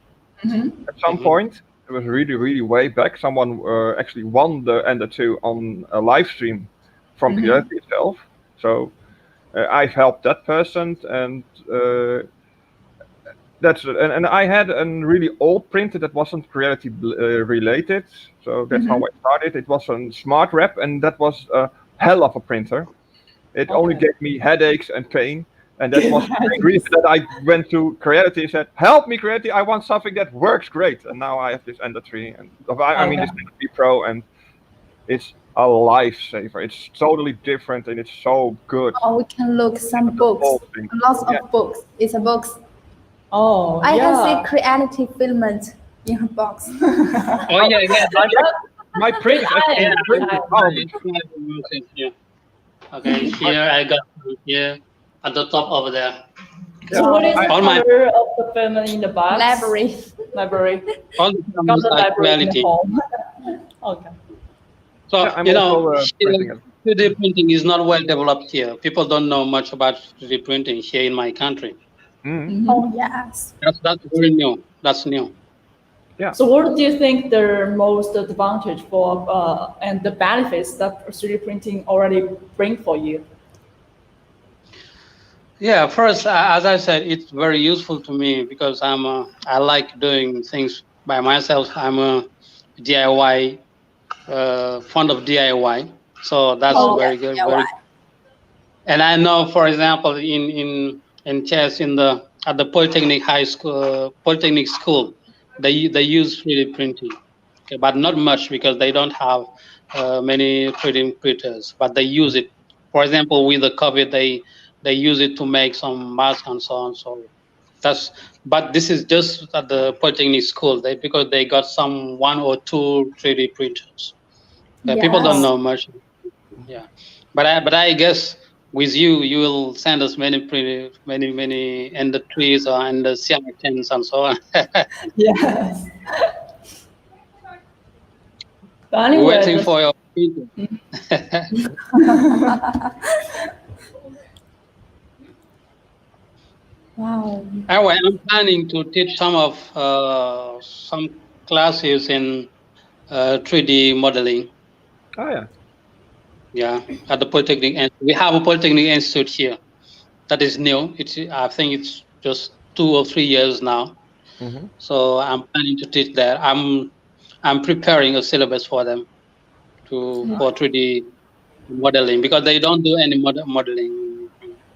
at some point. It was really way back. Someone actually won the Ender 2 on a live stream from Creality itself. So I've helped that person, and and I had a really old printer that wasn't Creality related. So that's how I started. It was a smart wrap, and that was a hell of a printer. It only gave me headaches and pain. And that was the reason that I went to Creality and said, "Help me, Creality! I want something that works great." And now I have this Ender 3, and I mean this Ender 3 Pro, and it's a lifesaver. It's totally different, and it's so good. Oh, we can look some books, lots of books. It's a box. Oh, I can see Creality filament in her box. My print is actually Okay, here I got here. At the top over there. So what is the color of the filament in the box? Library. All the library in the home. Okay. So, 3D printing is not well developed here. People don't know much about 3D printing here in my country. Oh, yes. That's very new. That's new. Yeah. So what do you think the most advantage for and the benefits that 3D printing already bring for you? Yeah, first, as I said, it's very useful to me because I like doing things by myself. I'm a DIY, fond of DIY. So that's very good. DIY. Very. And I know, for example, in chess at the Polytechnic High School, Polytechnic School, they use 3D printing, okay, but not much because they don't have many 3D printers. But they use it. For example, with the COVID, they use it to make some masks and so on. So but this is just at the Polytechnic School. Because they got some 1 or 2 3D printers. People don't know much. Yeah, but I guess with you will send us many and the trees and the CR-10s and so on. Yes. But anyway, waiting for your printing. Wow. Anyway, I'm planning to teach some classes in 3D modeling. Oh yeah. Yeah, at the Polytechnic. We have a Polytechnic Institute here that is new. I think it's just 2 or 3 years now. Mm-hmm. So I'm planning to teach there. I'm preparing a syllabus for them for 3D modeling because they don't do any modeling,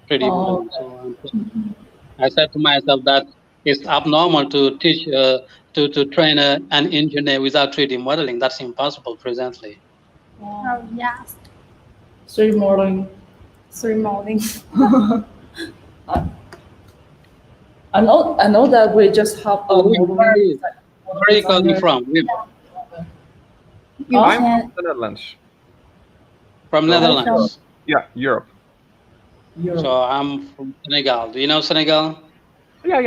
3D modeling. So I said to myself that it's abnormal to teach to train an engineer without 3D modeling. That's impossible presently. Oh yes. 3D modeling. 3D modeling. I know that we just have a Where are you coming from? I'm from the Netherlands. From Netherlands. Yeah, Europe. So I'm from Senegal. Do you know Senegal? Yeah.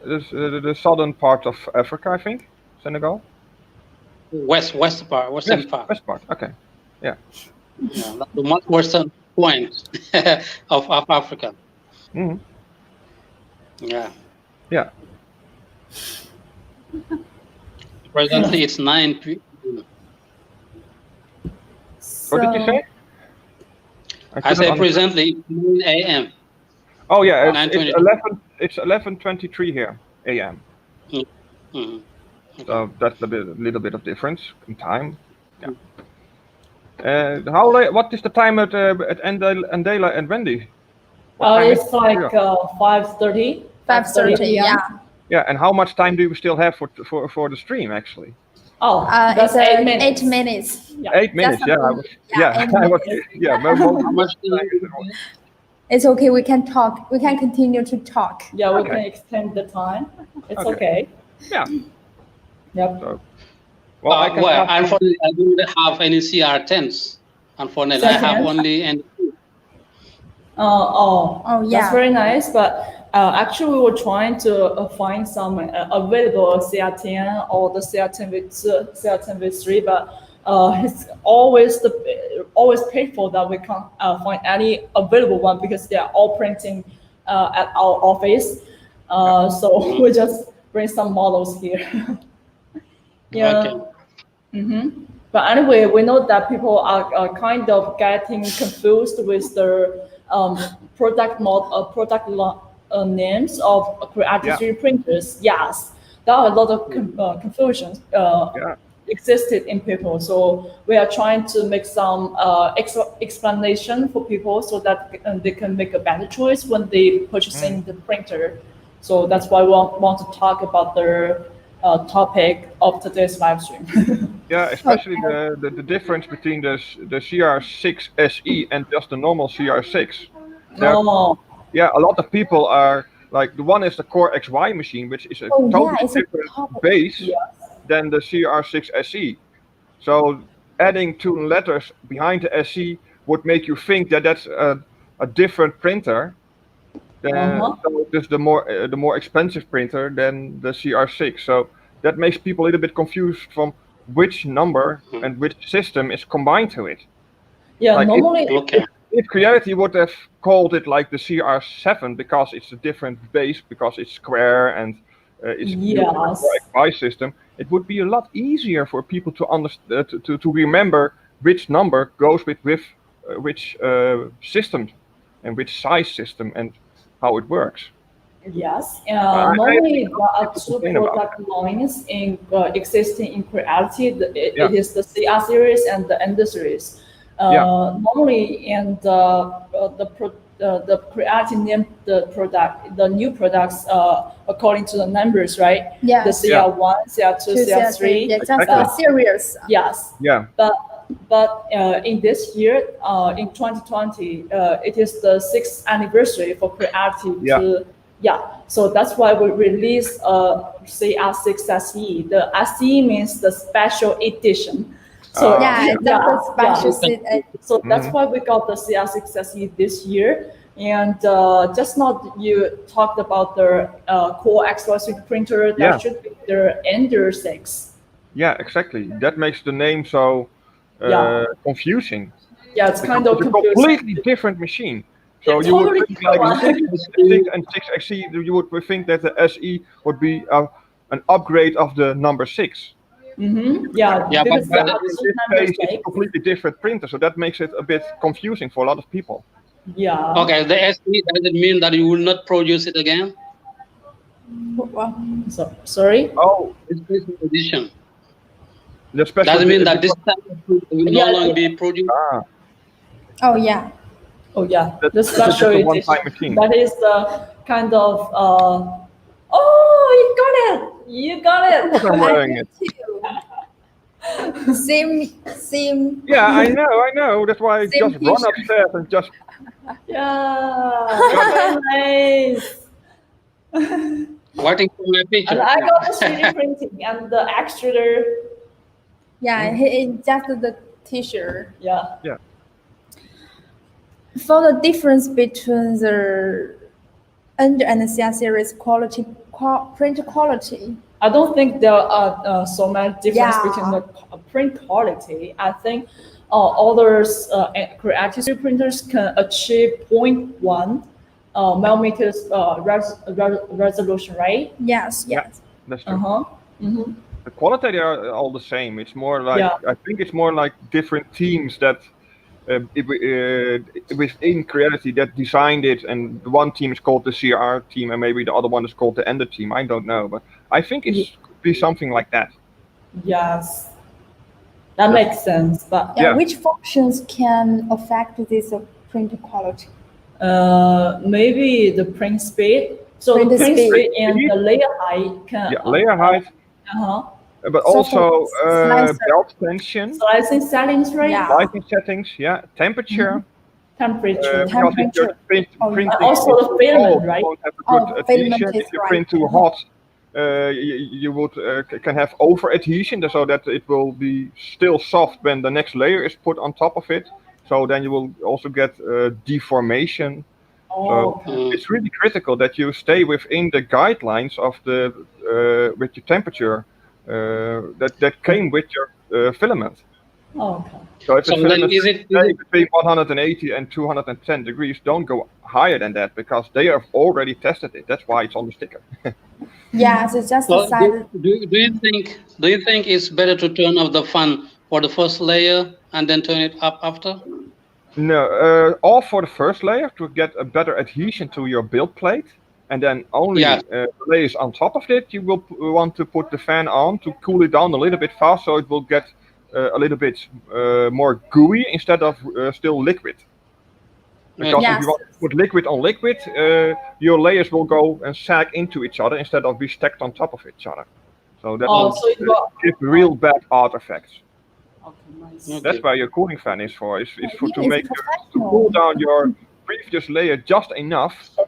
The southern part of Africa, I think. Senegal. Western part. West part. Okay. Yeah. Yeah, the most western point of Africa. Mm-hmm. Yeah. Yeah. Presently, it's 9 p.m. What did you say? I say presently it's 9 a.m. Oh yeah, it's 11:23 here a.m. Mm-hmm. Okay. So that's a little bit of difference in time. Yeah. How late? What is the time at Andela and Wendy? It's like 5:30. 5:30. Yeah. Yeah, and how much time do you still have for the stream actually? Oh, that's 8 minutes. 8 minutes. Yeah. 8 minutes. How much It's okay. We can talk. We can continue to talk. Yeah, we can extend the time. It's okay. Yeah. Yep. So, unfortunately, I don't have any CR-10s. Unfortunately, I have only yeah. That's very nice. But actually, we were trying to find some available CR-10 or the CR-10 with 3, but it's always paid for that we can't find any available one because they are all printing at our office. So we just bring some models here. Yeah. Okay. Mm-hmm. But anyway, we know that people are kind of getting confused with the product names of creative printers. Yes, there are a lot of confusions existed in people. So we are trying to make some explanation for people so that they can make a better choice when they purchasing the printer. So that's why we want to talk about the topic of today's live stream. Yeah, especially the difference between the CR6 SE and just the normal CR6. Yeah, a lot of people are like, the one is the Core XY machine, which is a totally different base than the CR6 SE. So adding 2 letters behind the SE would make you think that that's a different printer. So it's the more expensive printer than the CR6. So that makes people a little bit confused from which number and which system is combined to it. Yeah, like normally. If Creality would have called it like the CR7 because it's a different base, because it's square and it's a XY system, it would be a lot easier for people to understand to remember which number goes with which system and which size system and how it works. Yes, normally the two product lines existing in Creality, it is the CR series and the Ender series. Normally, and the Creality named the new products according to the numbers, right? Yeah. The CR1, CR2, CR3. Yeah, just series. Yes. Yeah. But in this year, in 2020, it is the 6th anniversary for Creality to. Yeah, so that's why we release CR6 SE. The SE means the special edition. So that's a special So that's why we got the CR6 SE this year. And just now you talked about the core X3 printer that should be the Ender 6. Yeah, exactly. That makes the name so confusing. Yeah, it's kind of a completely different machine. So you would think like 6 and 6XE, you would think that the SE would be an upgrade of the number 6. Yeah, but in this case, it's a completely different printer, so that makes it a bit confusing for a lot of people. Yeah. Okay, the SE, does it mean that you will not produce it again? Sorry? Oh, it's special edition. The special does it mean that this time will no longer be produced? Oh yeah. Oh yeah, the special edition. One-time machine. That is the kind of. Oh, you got it! I'm wearing it. Same. Yeah, I know. That's why I just run upstairs and just. Yeah, nice. Waiting for my picture. And I got the 3D printing and the extruder. Yeah, it's just the T-shirt. Yeah. For the difference between the Ender and the CR series print quality, I don't think there are so many difference between the print quality. I think others Creality printers can achieve 0.1 millimeters resolution, right? Yes. That's true. Mm-hmm. The quality are all the same. It's more like I think it's more like different teams that within Creality that designed it, and one team is called the CR team, and maybe the other one is called the Ender team. I don't know, but I think it could be something like that. Yes, that makes sense. But which functions can affect this print quality? Maybe the print speed. So the print speed and the layer height can. Layer height. But also belt tension, slicing settings, right? Slicing settings, temperature. Temperature. Also the filament, right? Won't have a good adhesion. If you print too hot, you would can have over adhesion, so that it will be still soft when the next layer is put on top of it. So then you will also get deformation. So it's really critical that you stay within the guidelines of the with your temperature that came with your filament. Okay. So if the filament is between 180 and 210 degrees, don't go higher than that because they have already tested it. That's why it's on the sticker. Yes, it's just decided. Do you think it's better to turn off the fan for the first layer and then turn it up after? No, all for the first layer to get a better adhesion to your build plate, and then only the layers on top of it you will want to put the fan on to cool it down a little bit fast, so it will get a little bit more gooey instead of still liquid. Because if you want to put liquid on liquid, your layers will go and sag into each other instead of be stacked on top of each other. So that will give real bad artifacts. Nice. That's why your cooling fan is for. Is for to make to cool down your previous layer just enough to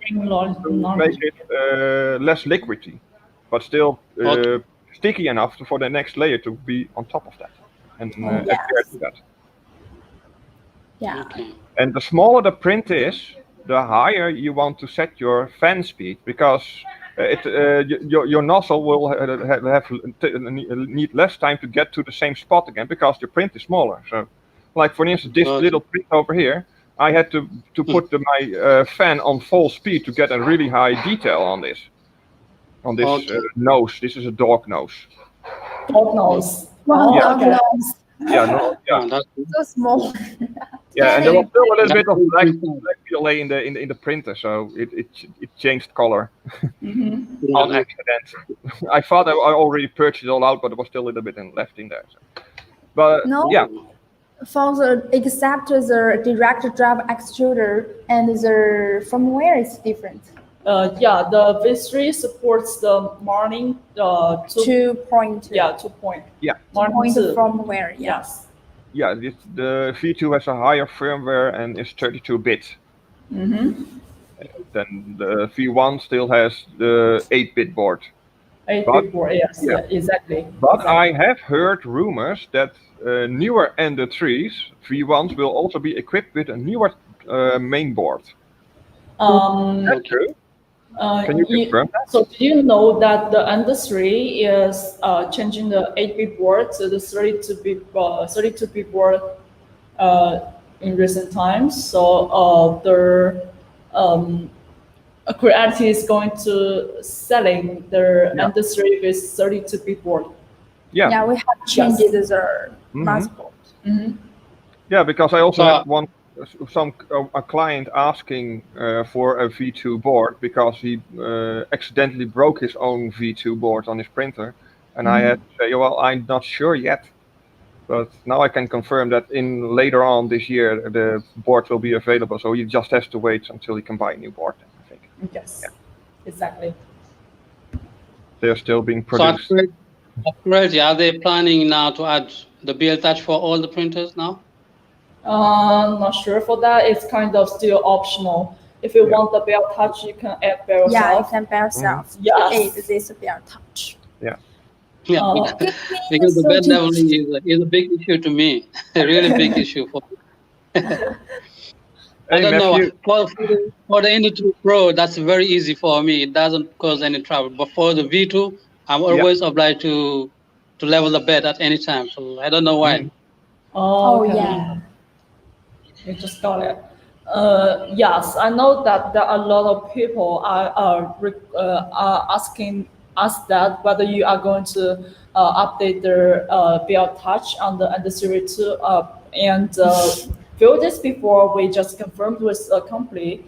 make it less liquidy, but still sticky enough for the next layer to be on top of that and adhere to that. Yeah. And the smaller the print is, the higher you want to set your fan speed, because your nozzle will need less time to get to the same spot again because your print is smaller. So, like for instance, this little print over here, I had to put my fan on full speed to get a really high detail on this. On this nose. This is a dog nose. Dog nose. Wow, dog nose. Yeah, so small. Yeah, and there was still a little bit of black PLA in the printer, so it changed color on accident. I thought I already purchased it all out, but there was still a little bit left in there. So. But No. yeah. For the except the direct drive extruder and the firmware is different. Yeah, the V3 supports the Marine 2.2. Yeah, 2.2. Yeah. 2.2 firmware. Yes. Yeah, the V2 has a higher firmware and is 32-bit. Then the V1 still has the 8-bit board. 8-bit board, yes, yeah, exactly. But I have heard rumors that newer Ender 3s, V1s, will also be equipped with a newer main board. Is that true? Can you confirm that? So do you know that the Ender 3 is changing the 8-bit board to the 32-bit board in recent times? So Creality is going to selling their Ender 3 with 32-bit board. Yeah, we have changed the mass board. Yeah, because I also had a client asking for a V2 board because he accidentally broke his own V2 board on his printer, and I had to say, well, I'm not sure yet, but now I can confirm that in later on this year the board will be available. So he just has to wait until he can buy a new board, I think. Yes, exactly. They're still being produced. So are they planning now to add the BL Touch for all the printers now? Not sure for that. It's kind of still optional. If you want the BL Touch, you can add by yourself. Yeah, you can by yourself. Yes. Add this BL Touch. Yeah. Yeah, because the bed leveling is a big issue to me. A really big issue for me. I don't know. For the Ender 2 Pro, that's very easy for me. It doesn't cause any trouble. But for the V2, I'm always obliged to level the bed at any time. So I don't know why. Oh, okay. Yeah. You just got it. Yes, I know that there are a lot of people are asking us that whether you are going to update their BL Touch on the Ender Series 2 and few days before we just confirmed with a company,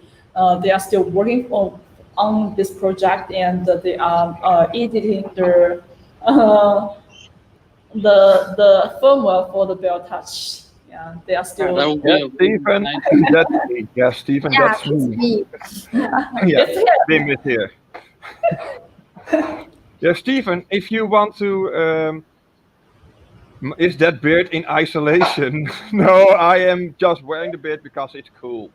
they are still working on this project and they are editing their the firmware for the BL Touch. Yeah, they are still. Stephen, that's me. Yeah, Stephen, that's me. Yeah, Tim is here. Yeah, Stephen, if you want to, is that beard in isolation? No, I am just wearing the beard because it's cool.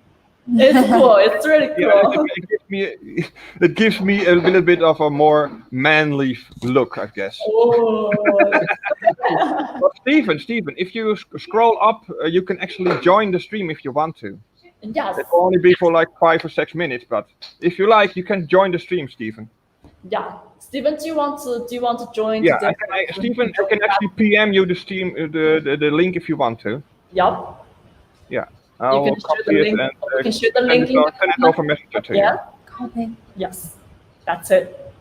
It's cool. It's really cool. Yeah, it gives me a little bit of a more manly look, I guess. Oh. But Stephen, if you scroll up, you can actually join the stream if you want to. Yes. It will only be for like 5 or 6 minutes, but if you like, you can join the stream, Stephen. Yeah, Stephen, do you want to join? Yeah, Stephen, I can actually PM you the stream, the link if you want to. Yep. Yeah. You can share the link. You can share the link. Send it over Messenger to you. Yeah. Okay. Yes, that's it.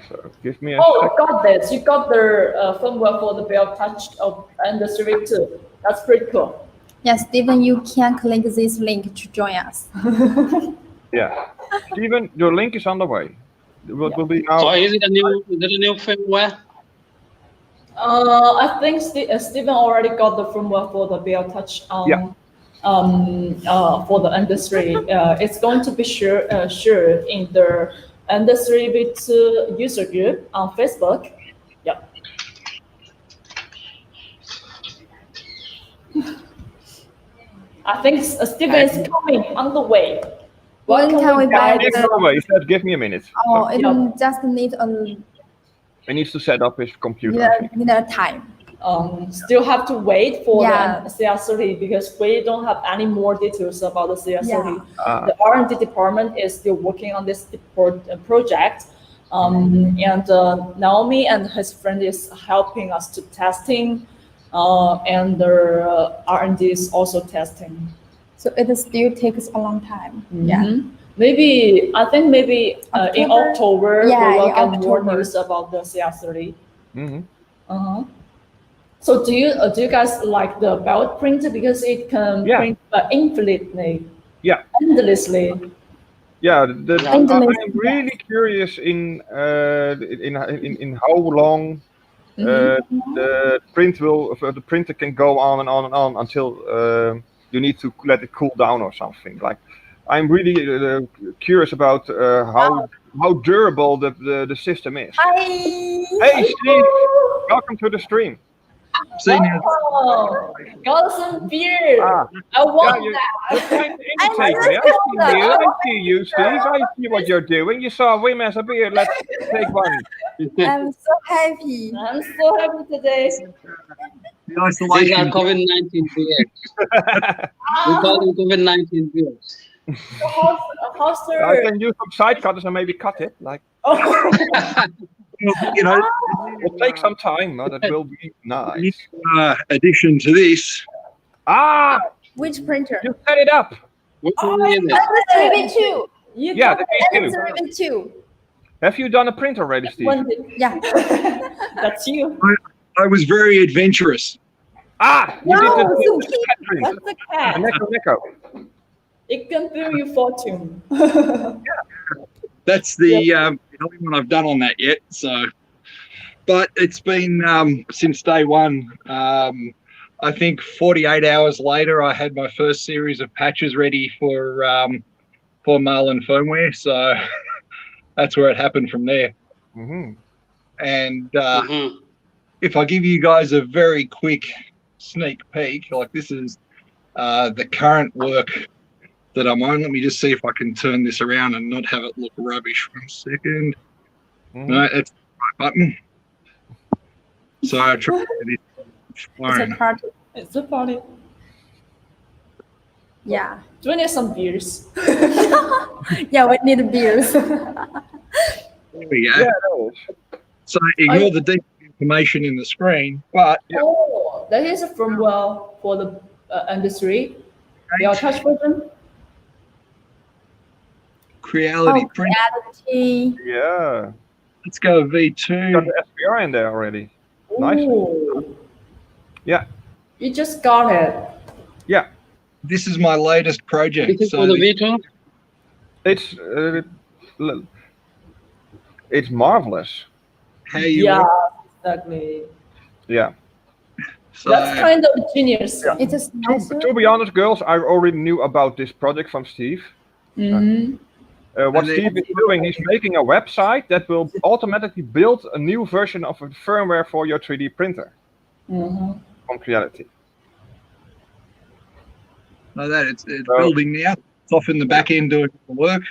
So give me a second. Got this. You got the firmware for the BL Touch of Ender Series 2. That's pretty cool. Yes, Stephen, you can click this link to join us. Yeah, Stephen, your link is on the way. It will be now. So is it a new firmware? I think Stephen already got the firmware for the BL Touch for the Ender 3. It's going to be shared in the Ender 3 V2 user group on Facebook. Yeah. I think Stephen is coming on the way. When can we buy He said, give me a minute. Oh, it just need a. He needs to set up his computer. Need a time. Still have to wait for the CR-30 because we don't have any more details about the CR-30. The R&D department is still working on this project. And Naomi and his friend is helping us to testing, and the R&D is also testing. So it still takes a long time. Yeah. Maybe in October we will get more news about the CR-30. So do you guys like the belt printer because it can print infinitely? Yeah. Endlessly. Yeah, I'm really curious in how long the printer can go on and on and on until you need to let it cool down or something. Like, I'm really curious about how durable the system is. Hi. Hey, Steve, welcome to the stream. Wow, got some beer. I want that. You're trying to imitate me. I see you, Steve. I see what you're doing. You saw Wim as a beer. Let's take one. I'm so happy. I'm so happy today. The isolation. These are COVID-19 beers. We call them COVID-19 beers. I can use some side cutters and maybe cut it. Like, you know, it'll take some time, but it will be nice. Addition to this. Which printer? You set it up. What's the name? Ribbon 2. Yeah, the Ribbon 2. Have you done a print already, Steve? Yeah. That's you. I was very adventurous. You did the cat print. That's the cat. Neko. It can bring you fortune. That's the only one I've done on that yet. So, but it's been since day one. I think 48 hours later, I had my first series of patches ready for Marlin Firmware. So that's where it happened from there. Mm-hmm. And if I give you guys a very quick sneak peek, like this is the current work that I'm on. Let me just see if I can turn this around and not have it look rubbish. 1 second. No, that's the right button. So I try it. It's a party. Yeah. Do we need some beers? Yeah, we need beers. There we go. Yeah, so ignore the deep information in the screen, but that is a firmware for the industry. The touch version. Creality print. Creality. Yeah. Let's go V2. Got the SPR in there already. Nice. Yeah. You just got it. Yeah. This is my latest project. This is for the V2? It's marvelous. How you exactly. Yeah. So, that's kind of genius. Yeah. It is nice. To be honest, girls, I already knew about this project from Steve. What Steve is doing, he's making a website that will automatically build a new version of a firmware for your 3D printer from Creality. like that, it's building now. It's off in the back end doing the work.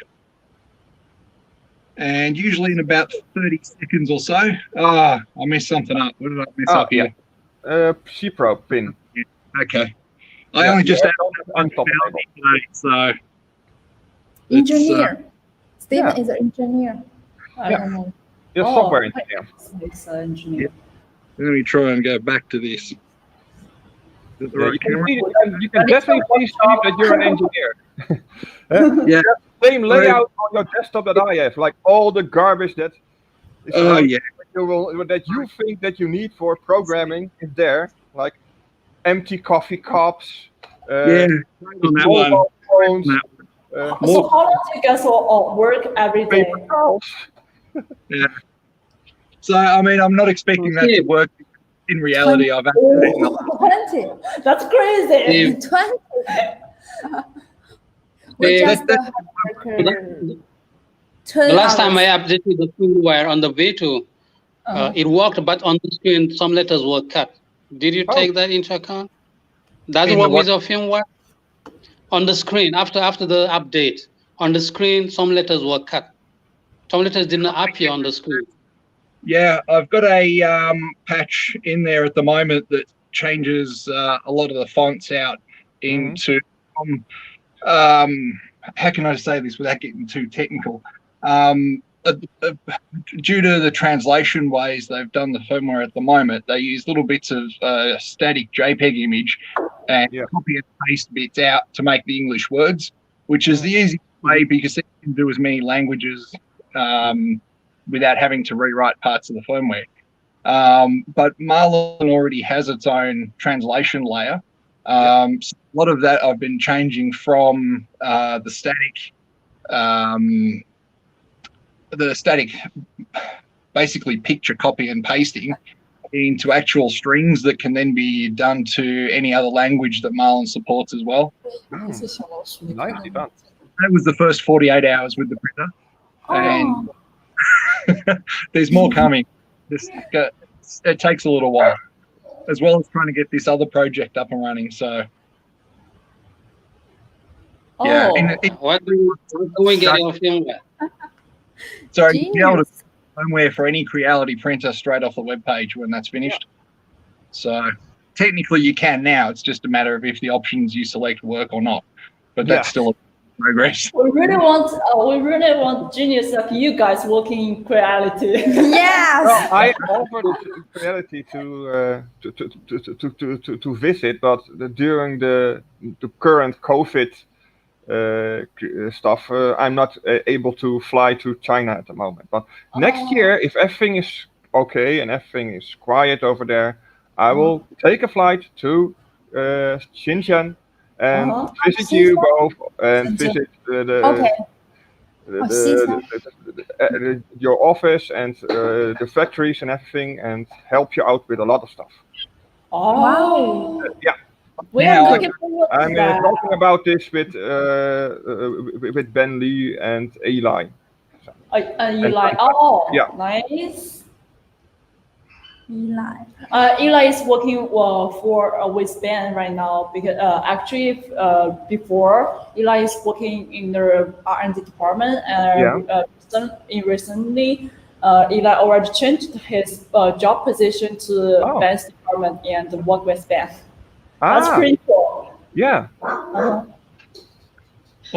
And usually in about 30 seconds or so, I messed something up. What did I mess up here? C-Pro pin. Okay. I only just on top of it. today, so Engineer. Steven is an engineer. I don't know. You're a software engineer. It's an engineer. let me try and go back to this. Is it the right camera? You can definitely see, Steve, that you're an engineer. Yeah. Same layout on your desktop that I have, like all the garbage that that you think that you need for programming is there, like empty coffee cups, mobile phones. So how do you guys all work every day? Paper towels. Yeah. So I mean, I'm not expecting that to work. In reality, I've actually 20. That's crazy. 20. We just the last time I updated the firmware on the V2, it worked, but on the screen some letters were cut. Did you take that into account? Does it work with your firmware? On the screen, after the update, on the screen some letters were cut. Some letters didn't appear on the screen. Yeah, I've got a patch in there at the moment that changes a lot of the fonts out into how can I say this without getting too technical? Due to the translation ways they've done the firmware at the moment, they use little bits of static JPEG image and copy and paste bits out to make the English words, which is the easiest way because it can do as many languages without having to rewrite parts of the firmware. But Marlin already has its own translation layer. So a lot of that I've been changing from the static basically picture copy and pasting into actual strings that can then be done to any other language that Marlin supports as well. Nicely done. That was the first 48 hours with the printer. And there's more coming. It takes a little while, as well as trying to get this other project up and running. So, yeah. When we get your firmware? Sorry, you'll be able to firmware for any Creality printer straight off the webpage when that's finished. So, technically, you can now. It's just a matter of if the options you select work or not. But that's still a progress. We really want genius like you guys working in Creality. Yes. Well, I offered Creality to visit, but during the current COVID stuff, I'm not able to fly to China at the moment. But next year, if everything is okay and everything is quiet over there, I will take a flight to Shenzhen and visit you both and visit your office and the factories and everything, and help you out with a lot of stuff. Wow. Yeah. I'm talking about this with Ben Lee and Eli. So, Eli, nice. Eli is working with Ben right now because actually before Eli is working in the R&D department, and recently Eli already changed his job position to Ben's department and work with Ben. That's pretty cool. Yeah. Well,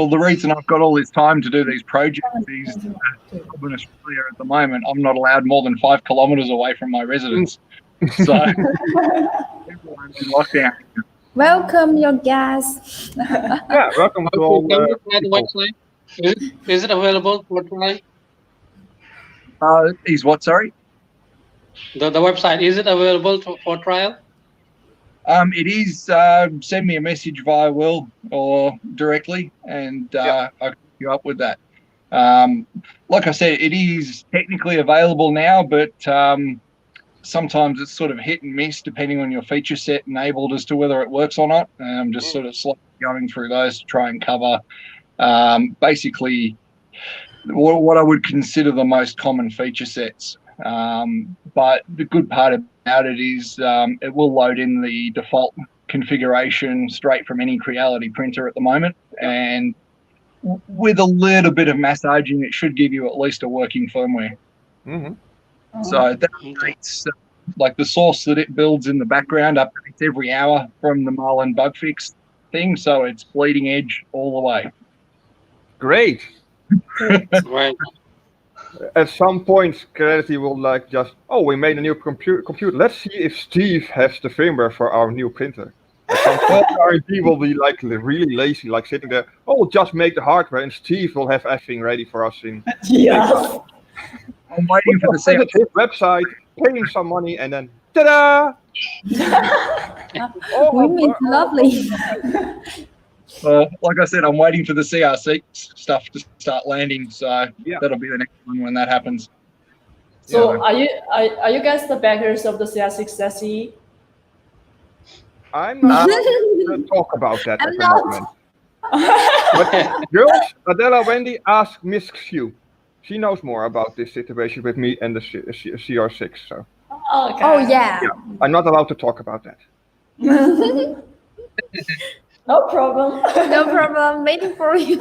the reason I've got all this time to do these projects is in Australia at the moment, I'm not allowed more than 5 kilometres away from my residence. So, everyone's in lockdown. Welcome your guests. Yeah, welcome to all. The website? Is it available for trial? Is what, sorry? The website, is it available for trial? It is. Send me a message via Will or directly, and I'll hook you up with that. Like I said, it is technically available now, but sometimes it's sort of hit and miss depending on your feature set enabled as to whether it works or not. I'm just sort of slowly going through those to try and cover basically what I would consider the most common feature sets. But the good part about it is it will load in the default configuration straight from any Creality printer at the moment, and with a little bit of massaging, it should give you at least a working firmware. So that updates, like the source that it builds in the background updates every hour from the Marlin bug fix thing, so it's bleeding edge all the way. Great. Right. At some point, Creality will we made a new computer. Let's see if Steve has the firmware for our new printer. At some point, R&D will be really lazy, like sitting there. We'll just make the hardware, and Steve will have everything ready for us in. I'm waiting for the his website, paying some money, and then ta-da! It's lovely. Like I said, I'm waiting for the CR6 stuff to start landing, so that'll be the next one when that happens. So are you guys the backers of the CR6 SE? I'm not going to talk about that at the moment. But girls, Adela, Wendy, ask Miss Q. She knows more about this situation with me and the CR6. So. Okay. Oh yeah. I'm not allowed to talk about that. No problem. No problem. Waiting for you.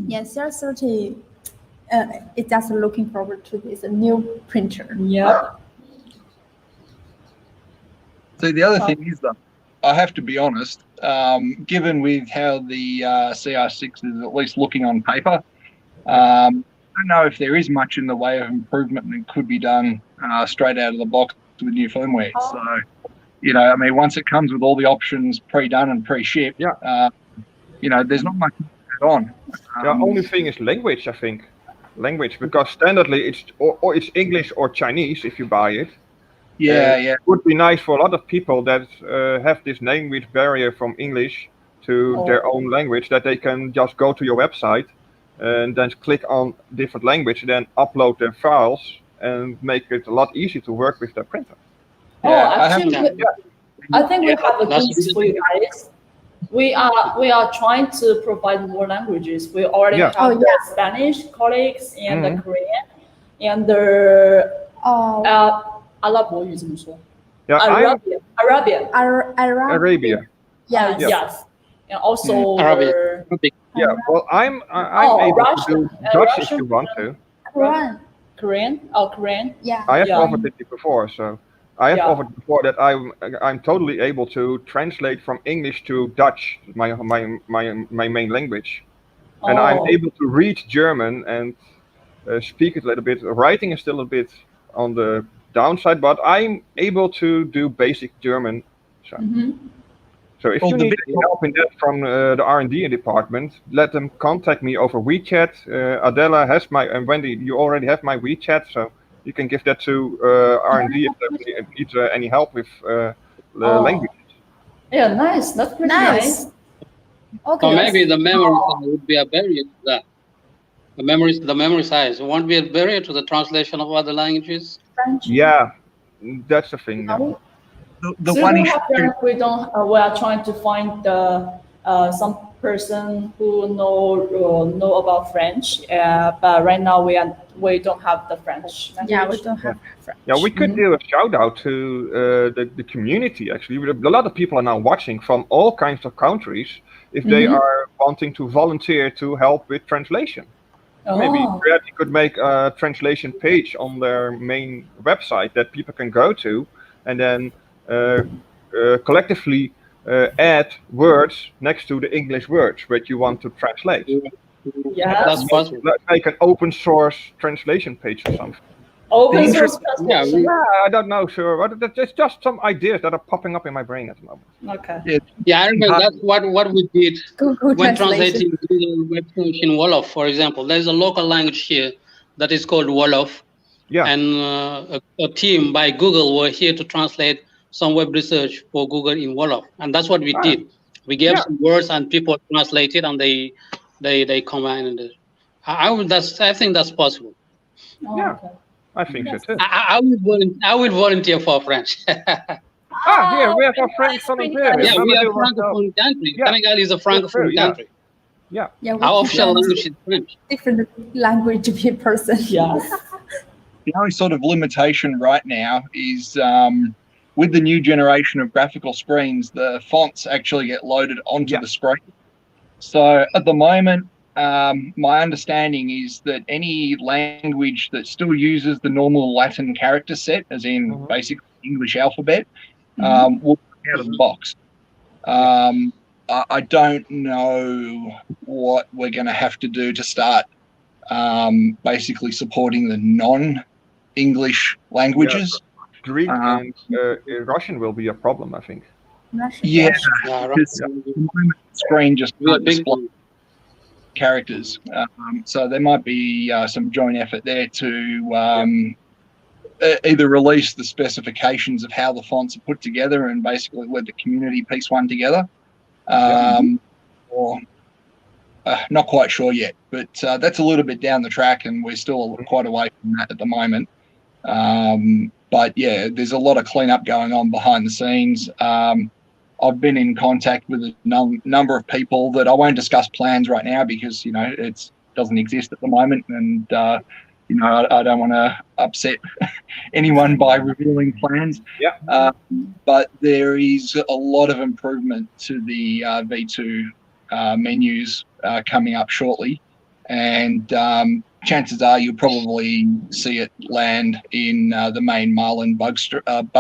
Yes, CR-30. It's just looking forward to this new printer. Yep. So the other thing is, though, I have to be honest, given with how the CR6 is at least looking on paper, I don't know if there is much in the way of improvement that could be done straight out of the box with new firmware. So, once it comes with all the options pre-done and pre-shipped, there's not much to add on. The only thing is language, I think. language, because standardly it's English or Chinese if you buy it. Yeah, It would be nice for a lot of people that have this language barrier from English to their own language, that they can just go to your website and then click on different language, then upload their files and make it a lot easier to work with their printer. Actually, I think we have a good news for you guys. We are trying to provide more languages. We already have the Spanish colleagues and the Korean and the 阿拉伯语怎么说 Arabia. Yes. And also Arabic. Yeah, well, I'm able Russian, to do Dutch if Russian, you want to. Korean. Yeah. I have offered it before, so I have offered before that I'm totally able to translate from English to Dutch, my main language, and I'm able to read German and speak it a little bit. Writing is still a bit on the downside, but I'm able to do basic German. So if you need any help in that from the R&D department, let them contact me over WeChat. Adela has my, and Wendy, you already have my WeChat, so you can give that to R&D if they need any help with language. Yeah, nice. That's pretty nice. Okay. So maybe the memory would be a barrier to that. The memory size won't be a barrier to the translation of other languages. French. Yeah, that's the thing. No. The one issue we are trying to find some person who know about French, but right now we don't have the French language. Yeah, we don't have French. Yeah, we could do a shout out to the community. Actually, a lot of people are now watching from all kinds of countries. If they are wanting to volunteer to help with translation. Maybe Creative could make a translation page on their main website that people can go to, and then collectively add words next to the English words that you want to translate. Yeah, that's possible. Let's make an open source translation page or something. Open source translation. Yeah, I don't know, sure. But it's just some ideas that are popping up in my brain at the moment. Okay. Yeah, I remember that's what we did when translating Google web search in Wolof, for example. There's a local language here that is called Wolof. Yeah. And a team by Google were here to translate some web research for Google in Wolof. And that's what we did. We gave some words and people translated and they combined it. I think that's possible. Yeah. Okay. I think so too. I will volunteer for French. Here we have a French volunteer. Yeah, we are a francophone country. Senegal is a francophone country. Yeah. Our official language is French. Different language person. Yes. The only sort of limitation right now is with the new generation of graphical screens, the fonts actually get loaded onto the screen. So at the moment, my understanding is that any language that still uses the normal Latin character set, as in basic English alphabet, will come out of the box. I don't know what we're going to have to do to start basically supporting the non-English languages. Greek and Russian will be a problem, I think. Yeah, because the screen just can't display characters. So there might be some joint effort there to either release the specifications of how the fonts are put together and basically let the community piece one together, or not quite sure yet. But that's a little bit down the track, and we're still quite away from that at the moment. But yeah, there's a lot of cleanup going on behind the scenes. I've been in contact with a number of people that I won't discuss plans right now because, you know, it doesn't exist at the moment. And, you know, I don't want to upset anyone by revealing plans. Yeah. But there is a lot of improvement to the V2 menus coming up shortly. And chances are you'll probably see it land in the main Marlin bug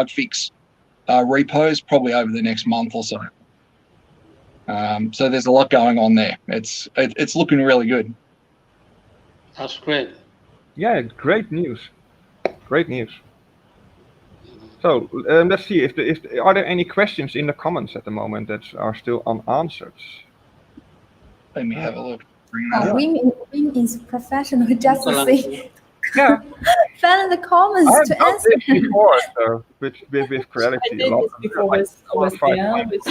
fix repos probably over the next month or so. So there's a lot going on there. It's looking really good. That's great. Yeah, great news. Great news. So let's see if are there any questions in the comments at the moment that are still unanswered. Let me have a look. Wim is professional. Just to say, Yeah. fill in the comments I have to done answer. this before, so with Creality. I did this before with Dan, with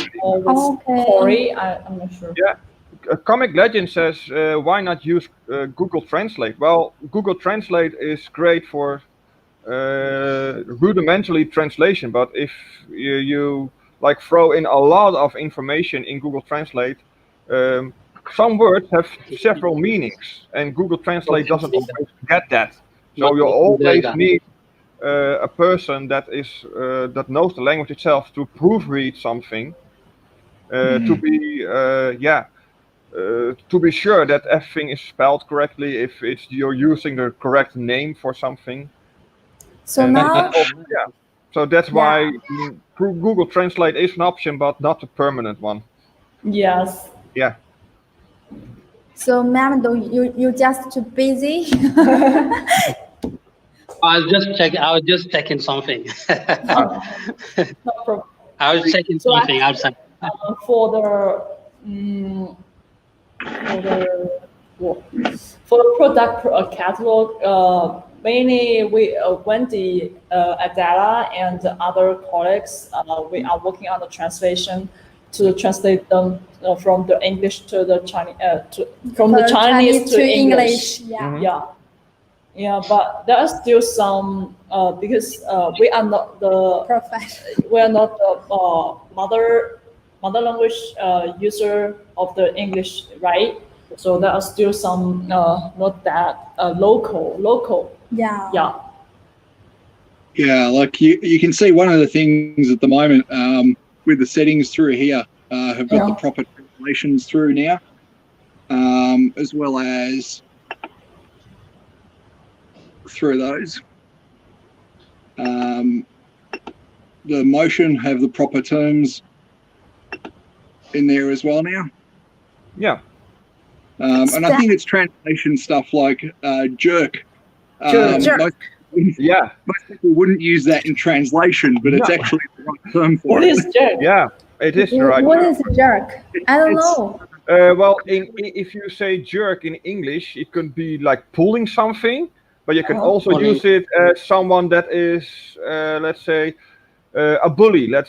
Corey. I'm not sure. Yeah. Comic Legend says, why not use Google Translate? Well, Google Translate is great for rudimentary translation, but if you like throw in a lot of information in Google Translate, some words have several meanings, and Google Translate doesn't always get that. So you always need a person that knows the language itself to proofread something, to be sure that everything is spelled correctly, if you're using the correct name for something. So now, so that's why Google Translate is an option, but not a permanent one. Yes. Yeah. So Mamdo, you just too busy. I was just checking something. No problem. I was checking something outside. For the product catalog, mainly Wendy, Adela, and other colleagues, we are working on the translation to translate them from the English to the Chinese, from the Chinese to English. Yeah, but there are still some because we are not the mother language user of the English, right? So there are still some not that local. Yeah. Yeah, like you can see one of the things at the moment with the settings through here have got the proper translations through now, as well as through those. The motion have the proper terms in there as well now. Yeah. And I think it's translation stuff like jerk. Jerk. Most people wouldn't use that in translation, but it's actually the right term for it. What is jerk? Yeah, it is the right What term. is a jerk? I don't know. Well, if you say jerk in English, it could be like pulling something, but you can also use it as someone that is, let's say, a bully. Or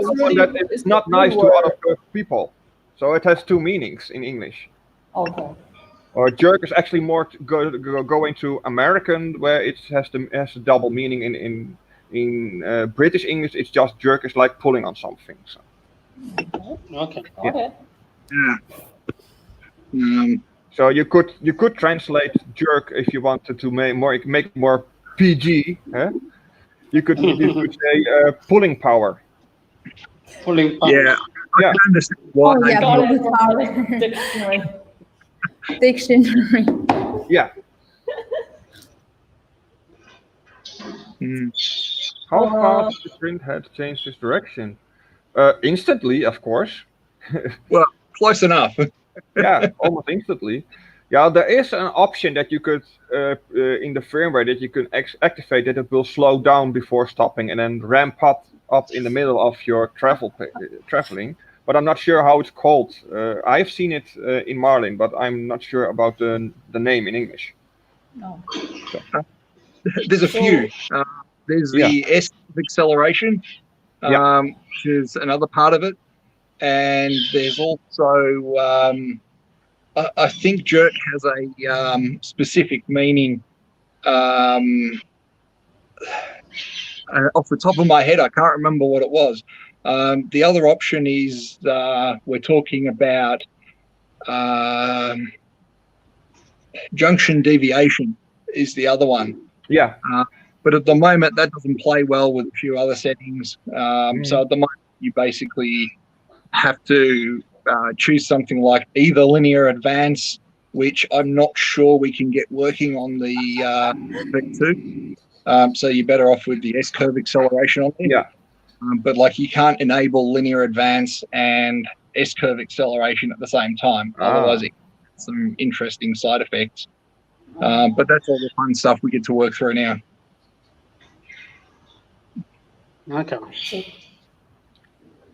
someone that is not nice to other people. So it has two meanings in English. Okay. Or jerk is actually more going to American, where it has a double meaning. In British English, it's just jerk is like pulling on something. So. Okay. Yeah. So you could translate jerk if you wanted to make more PG. You could say pulling power. Pulling power. Yeah. I can understand why. Pulling power. Dictionary. Yeah. How fast the print had changed its direction? Instantly, of course. Well, close enough. Yeah, almost instantly. Yeah, there is an option that you could in the firmware that you can activate that it will slow down before stopping and then ramp up in the middle of your traveling. But I'm not sure how it's called. I've seen it in Marlin, but I'm not sure about the name in English. No. So. There's a few. There's the S acceleration, which is another part of it. And there's also, I think jerk has a specific meaning. Off the top of my head, I can't remember what it was. The other option is we're talking about junction deviation is the other one. Yeah. But at the moment, that doesn't play well with a few other settings. So at the moment, you basically have to choose something like either linear advance, which I'm not sure we can get working on the V2. So you're better off with the S-curve acceleration on there. Yeah. But like you can't enable linear advance and S-curve acceleration at the same time. Otherwise, it has some interesting side effects. But that's all the fun stuff we get to work through now. Okay.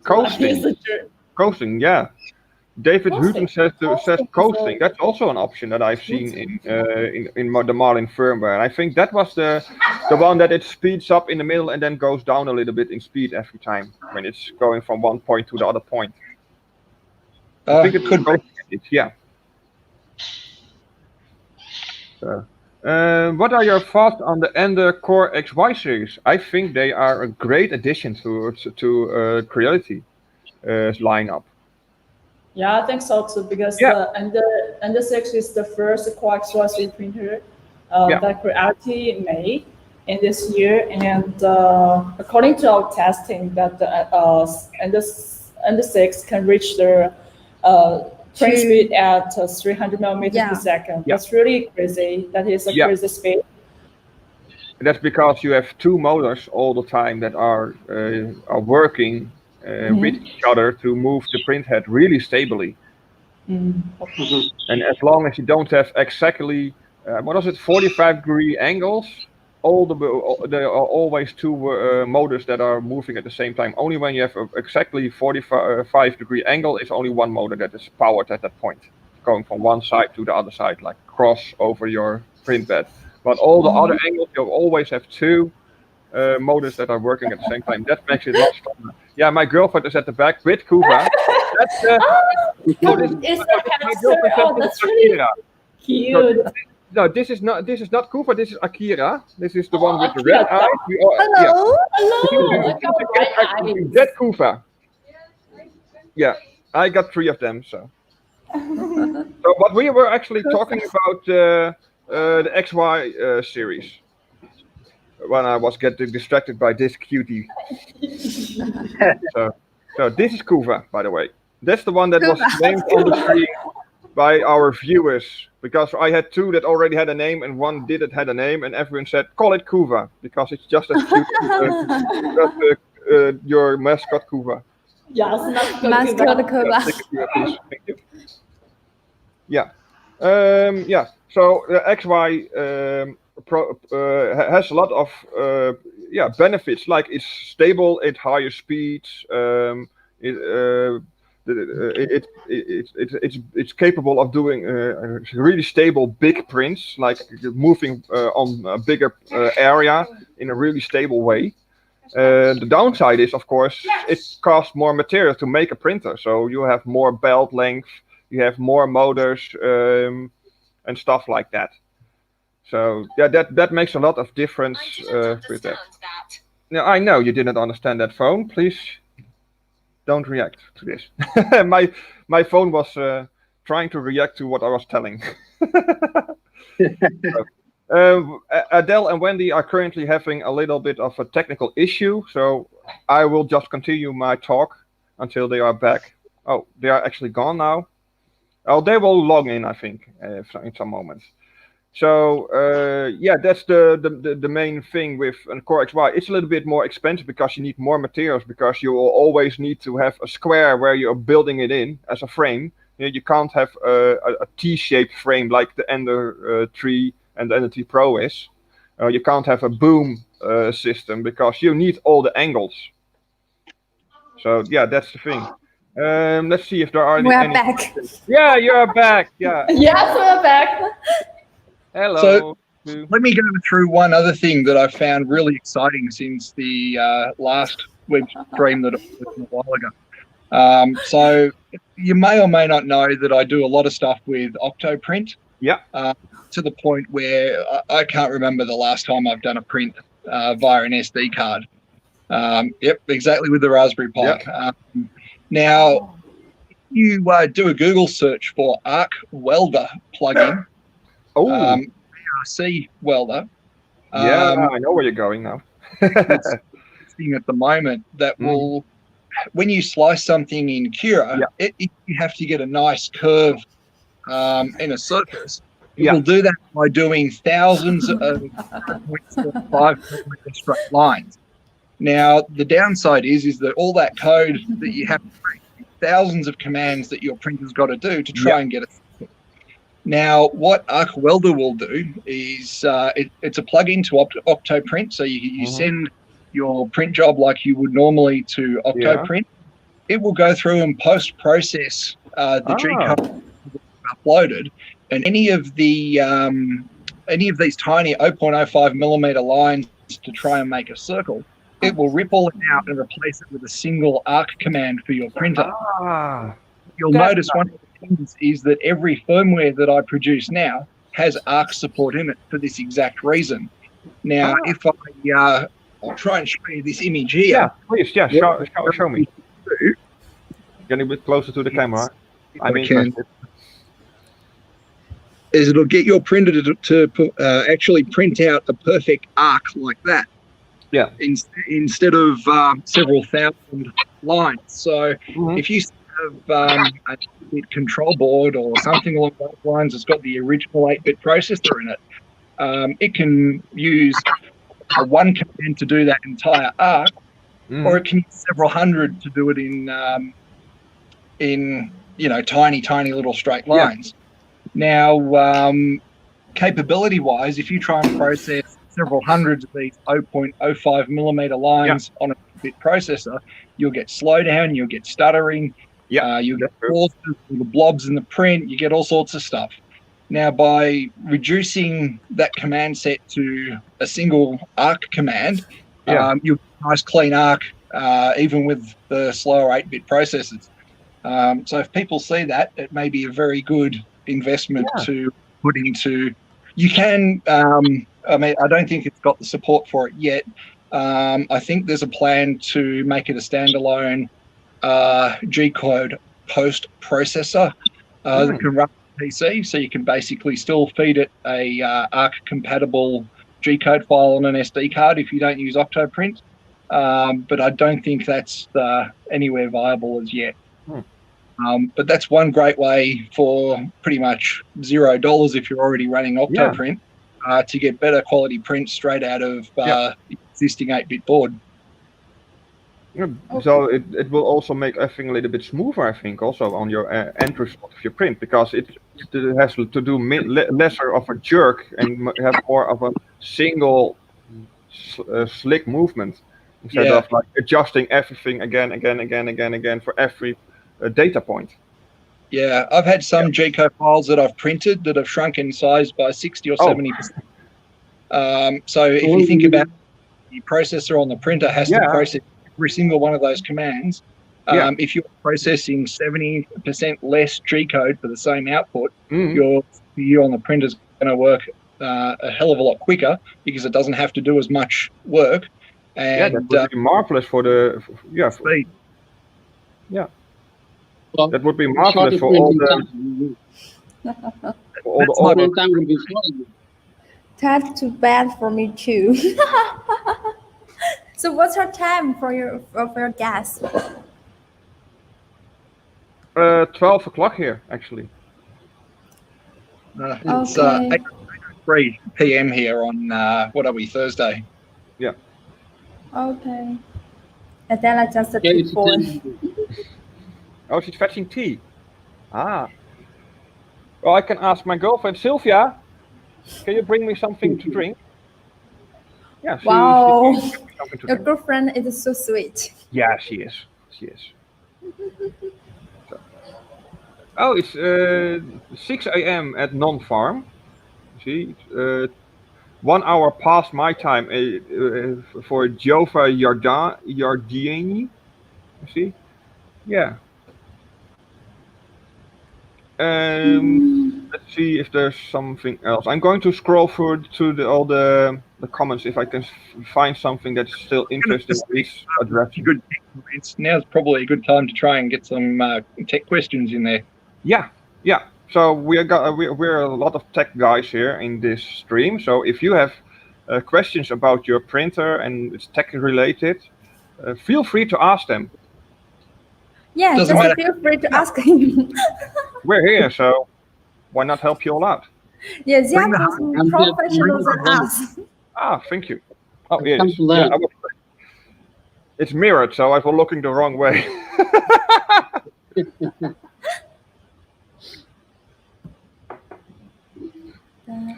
Coasting, yeah. David Hooton says coasting. That's also an option that I've seen in the Marlin firmware. And I think that was the one that it speeds up in the middle and then goes down a little bit in speed every time when it's going from one point to the other point. I think it could be. Yeah. So, what are your thoughts on the Ender Core XY series? I think they are a great addition to Creality lineup. Yeah, I think so too, because Ender 6 is the first Core XY printer that Creality made in this year, and according to our testing, that the Ender 6 can reach the print speed at 300 millimeters per second. That's really crazy. That is a crazy speed. That's because you have two motors all the time that are working with each other to move the printhead really stably. And as long as you don't have exactly 45-degree angles, there are always two motors that are moving at the same time. Only when you have exactly 45-degree angle is only one motor that is powered at that point, going from one side to the other side, like cross over your print bed. But all the other angles, you always have two motors that are working at the same time. That makes it a lot stronger. Yeah, my girlfriend is at the back with Kuva. That's that's really cute. No, this is not Kuva. This is Akira. This is the one with the red eyes. Hello. That Kuva. Yeah, I got 3 of them. So, but we were actually talking about the XY series when I was getting distracted by this cutie. So this is Kuva, by the way. That's the one that was named on the screen by our viewers, because I had 2 that already had a name and 1 didn't have a name, and everyone said, call it Kuva, because it's just as cute as your mascot Kuva. Yes, mascot Kuva. Thank you. Yeah. So the XY has a lot of benefits, like it's stable at higher speeds. It's capable of doing really stable big prints, like moving on a bigger area in a really stable way. The downside is, of course, it costs more material to make a printer, so you have more belt length, you have more motors and stuff like that. So yeah, that makes a lot of difference with that. Now I know you didn't understand that phone. Please don't react to this. my phone was trying to react to what I was telling. Adele and Wendy are currently having a little bit of a technical issue, so I will just continue my talk until they are back. Oh, they are actually gone now. Oh, they will log in, I think, in some moments. So that's the main thing with a Core XY. It's a little bit more expensive because you need more materials, because you will always need to have a square where you're building it in as a frame. You can't have a T-shaped frame like the Ender 3 and the Ender 3 Pro is. You can't have a boom system because you need all the angles. So yeah, that's the thing. Let's see if there are any. We're back. Yeah, you're back. Yeah. Yes, we're back. Hello. So let me go through one other thing that I found really exciting since the last web stream that I did a while ago. So you may or may not know that I do a lot of stuff with Octoprint. Yeah. To the point where I can't remember the last time I've done a print via an SD card. Yep, exactly, with the Raspberry Pi. Yep. Now, you do a Google search for Arc Welder plugin. ARC Welder. I know where you're going now. It's thing at the moment that will, when you slice something in Cura, you have to get a nice curve in a surface. It will do that by doing thousands of 5 straight lines. Now, the downside is that all that code that you have to print, thousands of commands that your printer's got to do to try and get it. Now, what Arc Welder will do is it's a plugin to Octoprint. So you send your print job like you would normally to Octoprint. It will go through and post-process the G code uploaded, and any of these tiny 0.05 millimeter lines to try and make a circle, it will rip all it out and replace it with a single arc command for your printer. You'll notice one of the things is that every firmware that I produce now has arc support in it for this exact reason. Now, if I'll try and show you this image here. Yeah, please, yeah, show me. Get a bit closer to the camera. I'm interested. Is it'll get your printer to actually print out a perfect arc like that. Yeah. Instead of several thousand lines. So if you have a control board or something along those lines that's got the original 8-bit processor in it, it can use one command to do that entire arc, or it can use several hundred to do it in tiny little straight lines. Now, capability-wise, if you try and process several hundreds of these 0.05 millimeter lines on a bit processor, you'll get slowdown, you'll get stuttering, you'll get pauses, the blobs in the print, you get all sorts of stuff. Now, by reducing that command set to a single arc command, you'll get a nice clean arc, even with the slower 8-bit processors. So if people see that, it may be a very good investment to put into. You can, I don't think it's got the support for it yet. I think there's a plan to make it a standalone G-code post processor that can run PC, so you can basically still feed it a ARC compatible G-code file on an SD card if you don't use Octoprint, but I don't think that's anywhere viable as yet. But that's one great way for pretty much $0 if you're already running Octoprint to get better quality prints straight out of existing 8-bit board. So it will also make everything a little bit smoother, I think, also on your end result of your print, because it has to do lesser of a jerk and have more of a single slick movement instead of like adjusting everything again for every data point. Yeah, I've had some G-code files that I've printed that have shrunk in size by 60 or 70%. So if you think about the processor on the printer has to process every single one of those commands. If you're processing 70% less G-code for the same output, your CPU on the printer is going to work a hell of a lot quicker because it doesn't have to do as much work. And that would be marvelous for the speed. Well, that would be marvelous for all the. Time will be slow. That's too bad for me too. So what's your time for your guest? 12 o'clock here, actually. It's 8:03 p.m. here on what are we, Thursday? Yeah. Okay. And then I just keep going. Oh, she's fetching tea. Well, I can ask my girlfriend Sylvia. Can you bring me something to drink? Yeah. Wow. Your girlfriend is so sweet. Yeah, she is. Oh, it's 6 a.m. at Non-Farm. See, 1 hour past my time for Jova Yardini. See, yeah. Let's see if there's something else. I'm going to scroll through to all the comments if I can find something that's still interesting. Good. Now's probably a good time to try and get some tech questions in there. Yeah. So we're a lot of tech guys here in this stream. So if you have questions about your printer and it's tech related, feel free to ask them. Yeah, just feel free to ask him. We're here, so why not help you all out? Yeah, they are professionals than us. Thank you. Oh, yes. Yeah, it's mirrored, so I was looking the wrong way.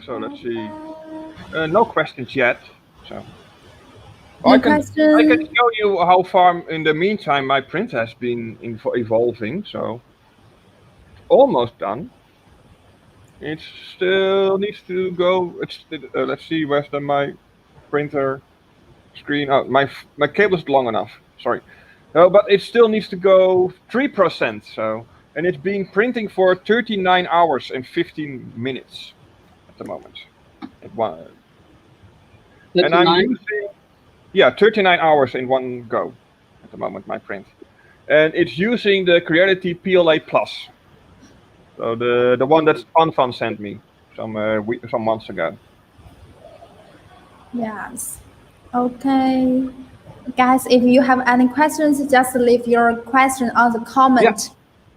So let's see. No questions yet. So I can show you how far in the meantime my print has been evolving. So almost done. It still needs to go. Let's see, where's my printer screen? Oh, my cable is long enough. Sorry. No, but it still needs to go 3%. So, and it's been printing for 39 hours and 15 minutes at the moment. And I'm using 39 hours in one go at the moment, my print. And it's using the Creality PLA Plus. So the one that Anfan sent me some months ago. Yes. Okay. Guys, if you have any questions, just leave your question on the comment.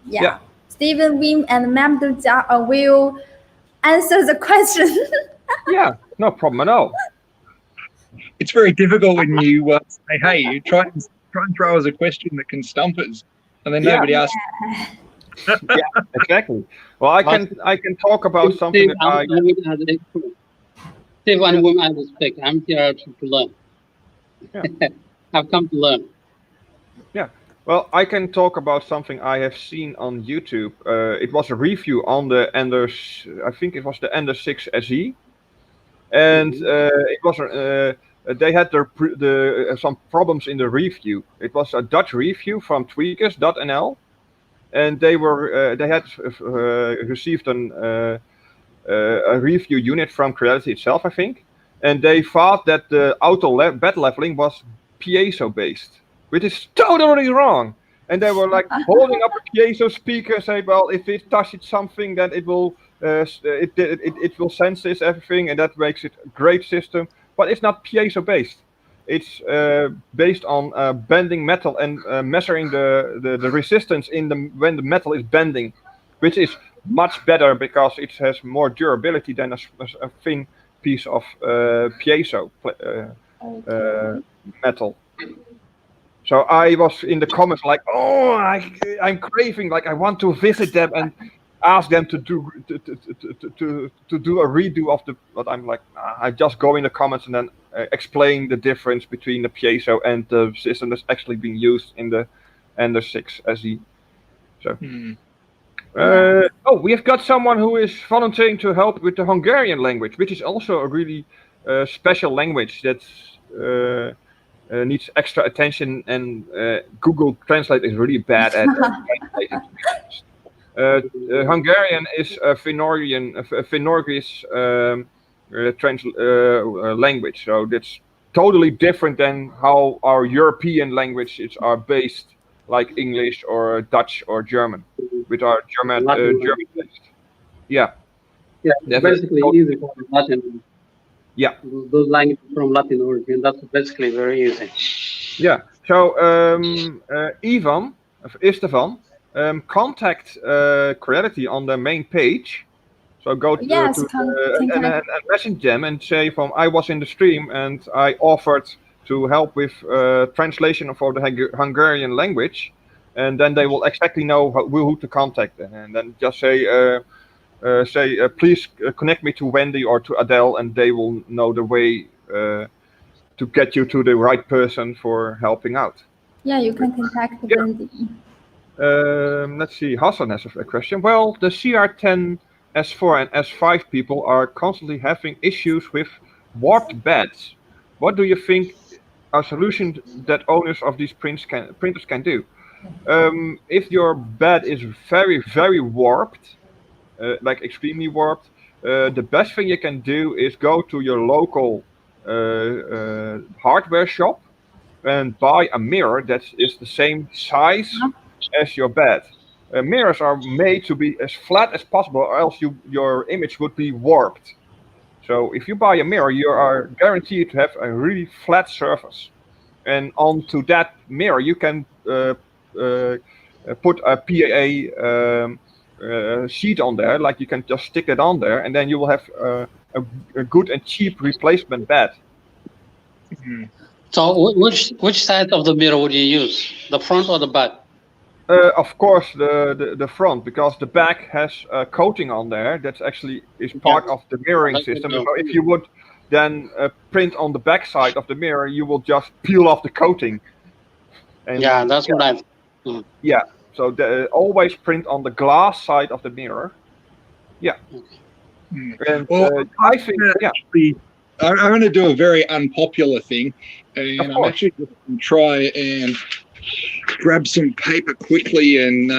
Yeah. Stephen, Wim, and Mamdu will answer the question. Yeah, no problem at all. It's very difficult when you say, hey, you try and throw us a question that can stump us, and then nobody asks. Yeah, exactly. Well, I can talk about something that Steve, I respect. I'm here to learn. Yeah. I've come to learn. Yeah. Well, I can talk about something I have seen on YouTube. It was a review on the Ender, I think it was the Ender 6 SE, and it was they had some problems in the review. It was a Dutch review from tweakers.nl, and they had received a review unit from Creality itself, I think, and they thought that the auto bed leveling was piezo based, which is totally wrong. And they were like holding up a piezo speaker, say, well, if it touches something, then it will it will sense this everything, and that makes it a great system. But it's not piezo based. It's based on bending metal and measuring the resistance when the metal is bending, which is much better because it has more durability than a thin piece of piezo metal. So I was in the comments like, oh, I'm craving, like I want to visit them and ask them to do a redo of the. But I'm like, I just go in the comments and then explain the difference between the piezo and the system that's actually being used in the Ender 6 SE. So. We have got someone who is volunteering to help with the Hungarian language, which is also a really special language that needs extra attention, and Google Translate is really bad at translating. Hungarian is a Finnorgis language, so that's totally different than how our European languages are based, like English or Dutch or German, which are German based. Yeah. Yeah, basically easy for Latin. Yeah. Those languages from Latin origin, that's basically very easy. Yeah. So Istvan, contact Creality on the main page. So go and message them and say, I was in the stream and I offered to help with translation for the Hungarian language, and then they will exactly know who to contact, and then just say please connect me to Wendy or to Adele, and they will know the way to get you to the right person for helping out. Yeah, you can contact Wendy. Let's see, Hassan has a question. Well, the CR-10 S4 and S5 people are constantly having issues with warped beds. What do you think are solutions that owners of these printers can do? If your bed is very, very warped, like extremely warped, the best thing you can do is go to your local hardware shop and buy a mirror that is the same size as your bed. Mirrors are made to be as flat as possible, or else your image would be warped. So if you buy a mirror, you are guaranteed to have a really flat surface. And onto that mirror, you can put a PAA sheet on there, like you can just stick it on there, and then you will have a good and cheap replacement bed. Mm-hmm. So which side of the mirror would you use, the front or the back? Of course, the front, because the back has a coating on there that actually is part of the mirroring system. So if you would then print on the back side of the mirror, you will just peel off the coating. And yeah, that's what I. Yeah. So always print on the glass side of the mirror. Yeah. And I think, I'm going to do a very unpopular thing, and I'm actually going to try and grab some paper quickly and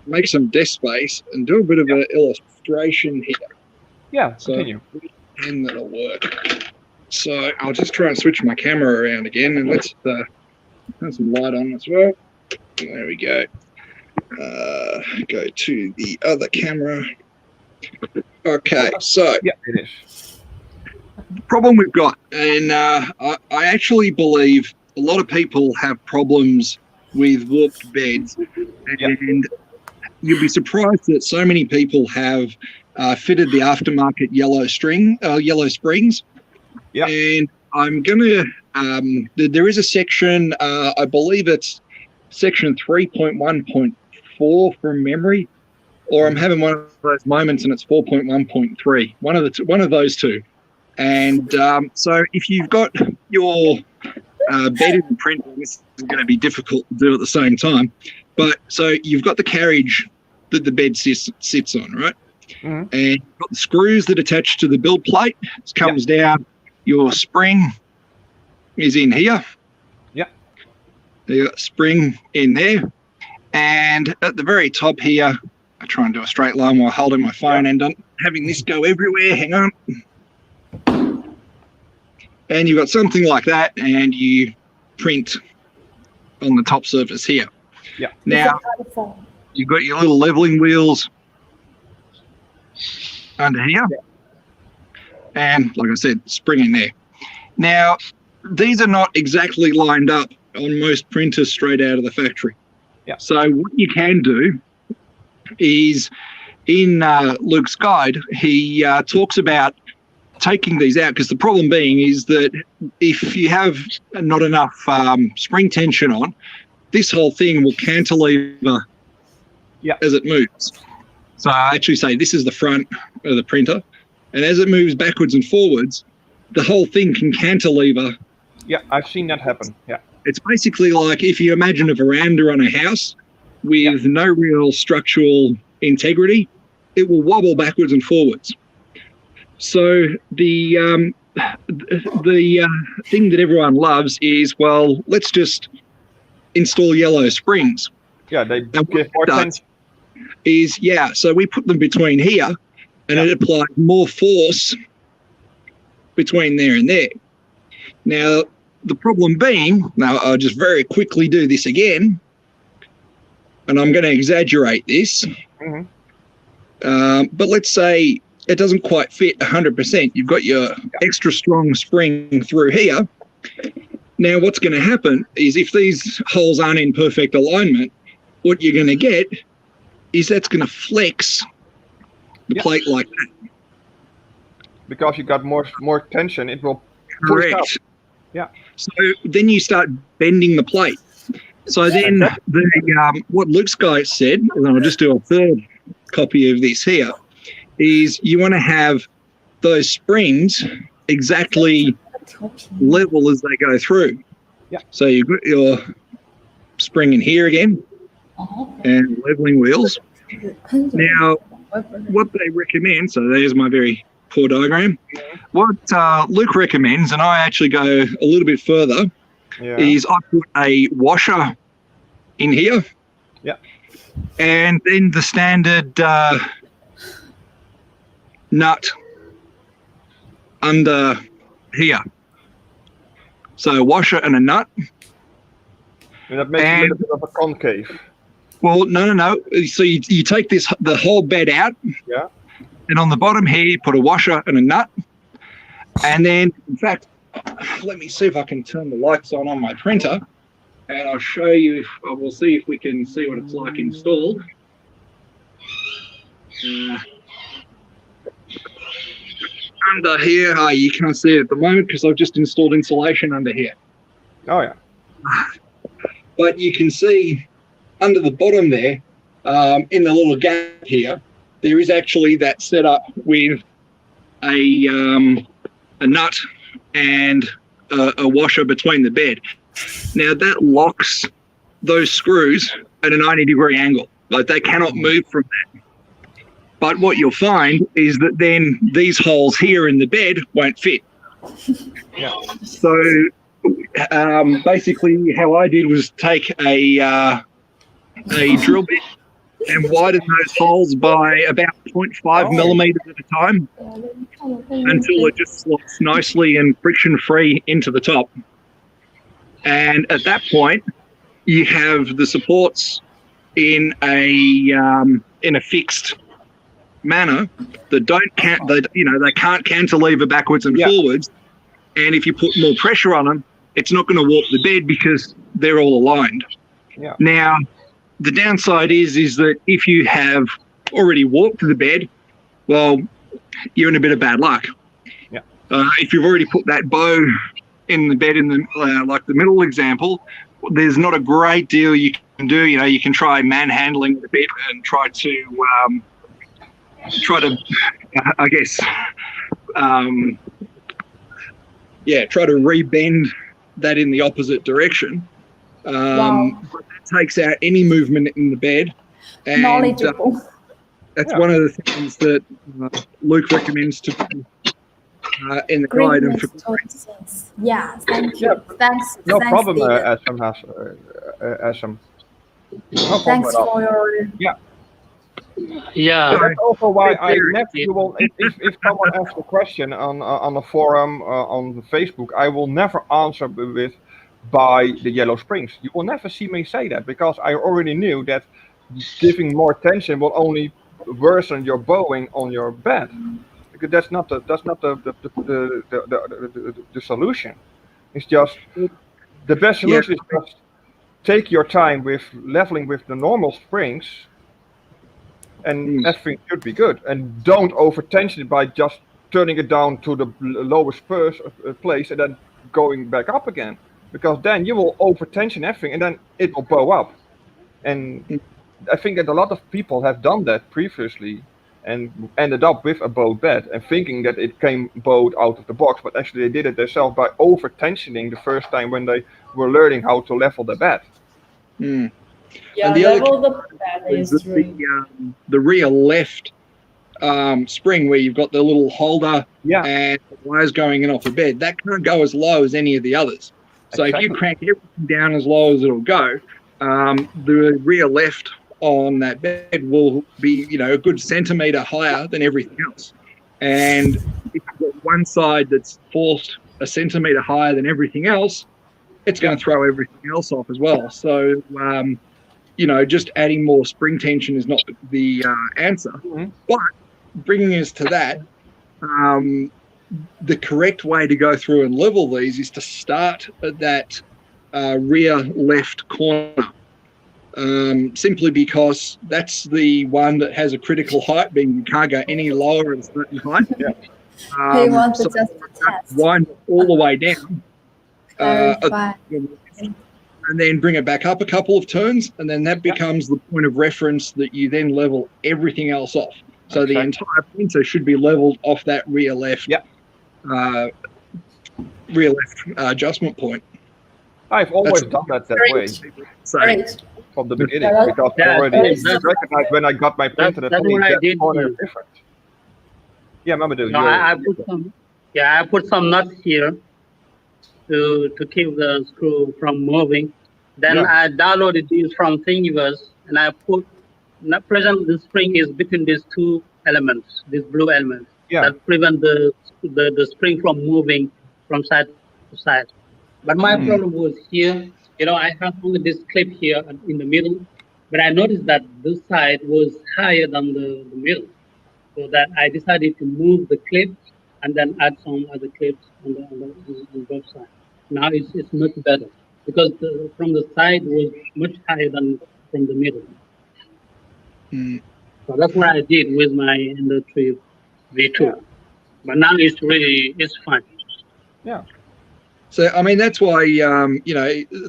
make some desk space and do a bit of an illustration here. Yeah, so continue. And that'll work. So I'll just try and switch my camera around again, and let's turn some light on as well. There we go. Go to the other camera. Okay, so yeah, it is. The problem we've got, and I actually believe a lot of people have problems with warped beds, and you'd be surprised that so many people have fitted the aftermarket yellow springs. Yeah. And I'm gonna. There is a section. I believe it's section 3.1.4 from memory, or I'm having one of those moments and it's 4.1.3. One of those two. And so if you've got your bed in print, this is going to be difficult to do at the same time. But so you've got the carriage that the bed sits on, right? Mm-hmm. And you've got the screws that attach to the build plate. It comes down. Your spring is in here. Yeah. You got spring in there. And at the very top here, I try and do a straight line while holding my phone and having this go everywhere. Hang on. And you've got something like that, and you print on the top surface here. Yeah. Now, you've got your little leveling wheels under here. Yeah. And like I said, spring in there. Now, these are not exactly lined up on most printers straight out of the factory. Yeah. So what you can do is, in Luke's guide, he talks about taking these out, because the problem being is that if you have not enough spring tension on, this whole thing will cantilever as it moves. So I actually say this is the front of the printer, and as it moves backwards and forwards, the whole thing can cantilever. Yeah, I've seen that happen. Yeah. It's basically like if you imagine a veranda on a house with no real structural integrity, it will wobble backwards and forwards. So the thing that everyone loves is, well, let's just install yellow springs. Yeah, they give more tension. So we put them between here, and it applies more force between there and there. Now, the problem being, now I'll just very quickly do this again, and I'm going to exaggerate this, but let's say it doesn't quite fit 100%. You've got your extra strong spring through here. Now, what's going to happen is if these holes aren't in perfect alignment, what you're going to get is that's going to flex the plate like that. Because you got more tension, it will Correct. push up. Yeah. So then you start bending the plate. So then what Luke's guy said, and I'll just do a third copy of this here, is you want to have those springs exactly level as they go through. Yeah. So you've got your spring in here again and leveling wheels. Now, what they recommend, so there's my very poor diagram. What Luke recommends, and I actually go a little bit further, is I put a washer in here. Yeah. And then the standard nut under here. So a washer and a nut. And that makes a little bit of a concave. Well, no. So you take the whole bed out. Yeah. And on the bottom here, you put a washer and a nut. And then, in fact, let me see if I can turn the lights on my printer. And I'll show you, we'll see if we can see what it's like installed. Under here, you can't see it at the moment because I've just installed insulation under here. Oh, yeah. But you can see under the bottom there, in the little gap here, there is actually that set up with a nut and a washer between the bed. Now that locks those screws at a 90-degree angle. Like they cannot move from that. But what you'll find is that then these holes here in the bed won't fit. Yeah. So basically how I did was take a drill bit and widen those holes by about 0.5 millimeters at a time until it just slots nicely and friction-free into the top. And at that point, you have the supports in a fixed manner that they can't cantilever backwards and forwards. And if you put more pressure on them, it's not going to warp the bed because they're all aligned. Yeah. Now, the downside is that if you have already warped the bed, well, you're in a bit of bad luck. Yeah. If you've already put that bow in the bed in the like the middle example, there's not a great deal you can do. You can try manhandling the bed and try to try to rebend that in the opposite direction. But that takes out any movement in the bed. And Knowledgeable. that's one of the things that Luke recommends to do in the guide. And Yeah, thank you. Thanks. No thanks, problem, Stephen. Asham. No Thanks problem at all. for your. Yeah. That's also why I never will. If someone asks a question on a forum on Facebook, I will never answer with by the yellow springs. You will never see me say that because I already knew that giving more tension will only worsen your bowing on your bed. Because that's not the solution. It's just the best solution is just take your time with leveling with the normal springs, and everything should be good. And don't over tension it by just turning it down to the lowest place and then going back up again. Because then you will over tension everything and then it will bow up. And I think that a lot of people have done that previously and ended up with a bowed bed and thinking that it came bowed out of the box, but actually they did it themselves by over tensioning the first time when they were learning how to level the bed. Yeah, and the level other the bed is the rear left spring where you've got the little holder and the wires going in off the bed, that can't go as low as any of the others. So if you crank everything down as low as it'll go, the rear left on that bed will be, a good centimetre higher than everything else. And if you've got one side that's forced a centimetre higher than everything else, it's going to throw everything else off as well. So, just adding more spring tension is not the answer. Mm-hmm. But bringing us to that, the correct way to go through and level these is to start at that rear left corner. Simply because that's the one that has a critical height, being you can't go any lower than a certain height. He wants to just test. Wind all the way down. And then bring it back up a couple of turns, and then that becomes the point of reference that you then level everything else off. So the entire printer should be leveled off that rear left adjustment point. I've always done that way. From the beginning, because I already recognized when I got my printer that corner is different. Yeah, Mamadou. No, I put some nuts here to keep the screw from moving. Then I downloaded these from Thingiverse, and I put. Now, present the spring is between these two elements, these blue elements that prevent the spring from moving from side to side. But my problem was here. I have only this clip here in the middle, but I noticed that this side was higher than the middle. So that I decided to move the clip and then add some other clips on both sides. Now it's much better because from the side was much higher than from the middle. So that's what I did with my Ender 3 V2. But now it's fine. Yeah. So, I mean, that's why,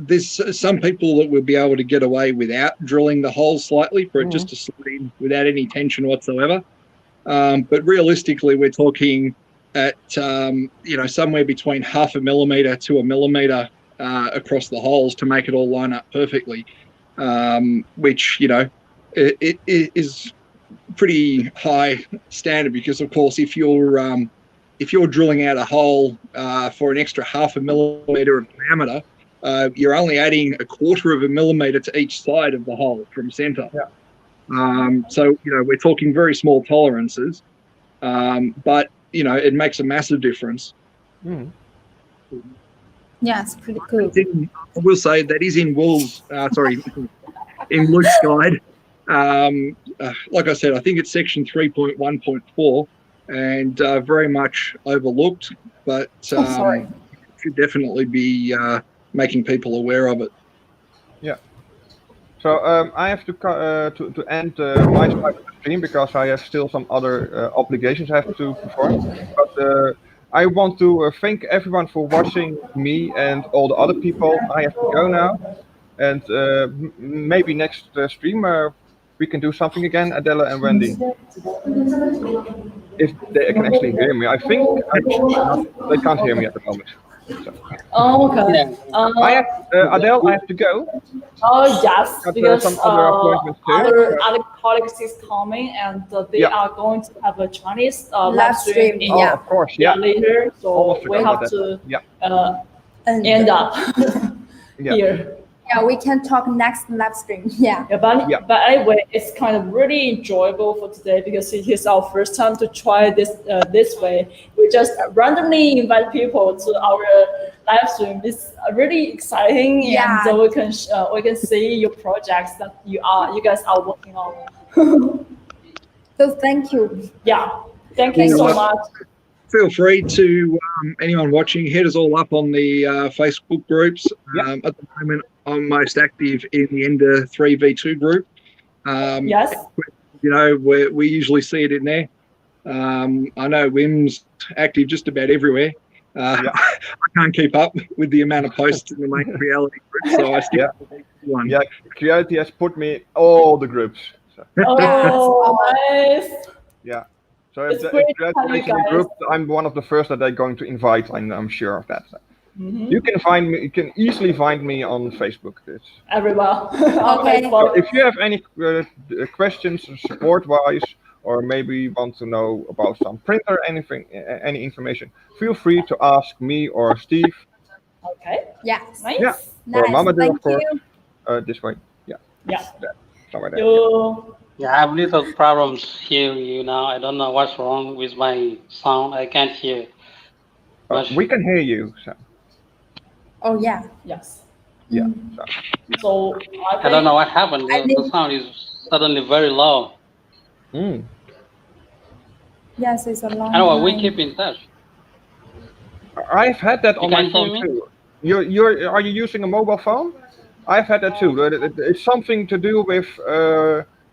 there's some people that would be able to get away without drilling the hole slightly for it just to slide in without any tension whatsoever. But realistically, we're talking at, somewhere between 0.5 millimetre to 1 millimetre across the holes to make it all line up perfectly. which, it is pretty high standard because, of course, if you're drilling out a hole for an extra 0.5 millimeter of diameter, you're only adding 1/4 of a millimeter to each side of the hole from center. Yeah. So, we're talking very small tolerances, but, it makes a massive difference. Mm. Yes, pretty cool. I will say that is in in Luke's guide. Like I said, I think it's section 3.1.4 and very much overlooked, but should definitely be making people aware of it. Yeah. So I have to end my side of the stream because I have still some other obligations I have to perform. But I want to thank everyone for watching me and all the other people. I have to go now, and maybe next stream we can do something again, Adela and Wendy. If they can actually hear me, I think they can't hear me at the moment. So. Oh, okay. Yeah. Adele, I have to go. Oh, yes, because some other appointments too. other colleagues is coming, and they are going to have a Chinese live stream yeah. Of course, yeah. later, so we have to end up here. Yeah, we can talk next live stream. Yeah. But anyway, it's kind of really enjoyable for today because it is our first time to try this way. We just randomly invite people to our live stream. It's really exciting, and so we can see your projects that you guys are working on. So thank you. Yeah, thank you so much. Feel free to, anyone watching, hit us all up on the Facebook groups. At the moment, I'm most active in the Ender 3v2 group. Yes. We usually see it in there. I know Wim's active just about everywhere. I can't keep up with the amount of posts in the main Creality group, so I stick with one. Yeah, Creality has put me in all the groups. So. Oh, nice. Yeah. So if Creality is in the group, I'm one of the first that they're going to invite, and I'm sure of that. So. You can find me. You can easily find me on Facebook. Everywhere. Okay. So if you have any questions, support-wise, or maybe want to know about some printer, anything, any information, feel free to ask me or Steve. Okay. Yes. Nice. Yeah. Nice. Or Mamadou, of course. You. This way. Yeah. Yeah. Somewhere there. Yeah, I have little problems hearing you now. I don't know what's wrong with my sound. I can't hear. We can hear you. So. Oh yeah. Yes. Yeah. So I don't know what happened. The sound is suddenly very low. Yes, it's a long. Anyway, we keep in touch. I've had that on my phone too. Are you using a mobile phone? I've had that too. It's something to do with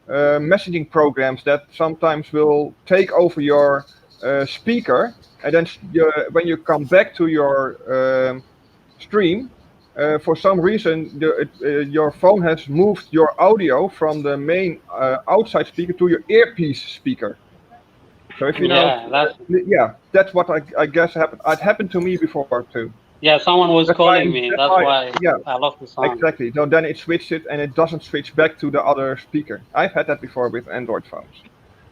messaging programs that sometimes will take over your speaker, and then when you come back to your stream, for some reason your phone has moved your audio from the main outside speaker to your earpiece speaker. So if you that's what I guess happened. It happened to me before too. Yeah, someone was calling me. That's why I lost the sound. Exactly. So then it switched it, and it doesn't switch back to the other speaker. I've had that before with Android phones.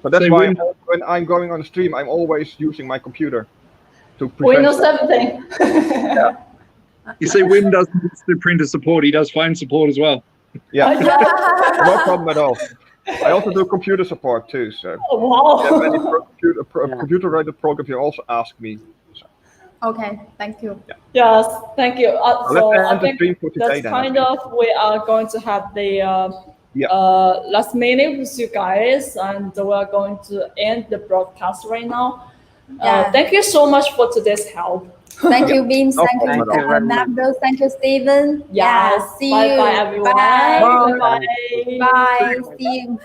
So that's why when I'm going on the stream, I'm always using my computer to prevent. Windows 17. Yeah. You see, Wim doesn't just do printer support; he does phone support as well. Yeah, no problem at all. I also do computer support too. So wow. If you have any computer-related program, you also ask me. So. Okay, thank you. Yeah. Yes, thank you. So I think that's kind of we are going to have the last minute with you guys, and we are going to end the broadcast right now. Thank you so much for today's help. Thank you, Beam. Thank you, Mamadou. Thank you, Stephen. Yes. See bye you. Bye, everyone. Bye. Bye. Bye. See you.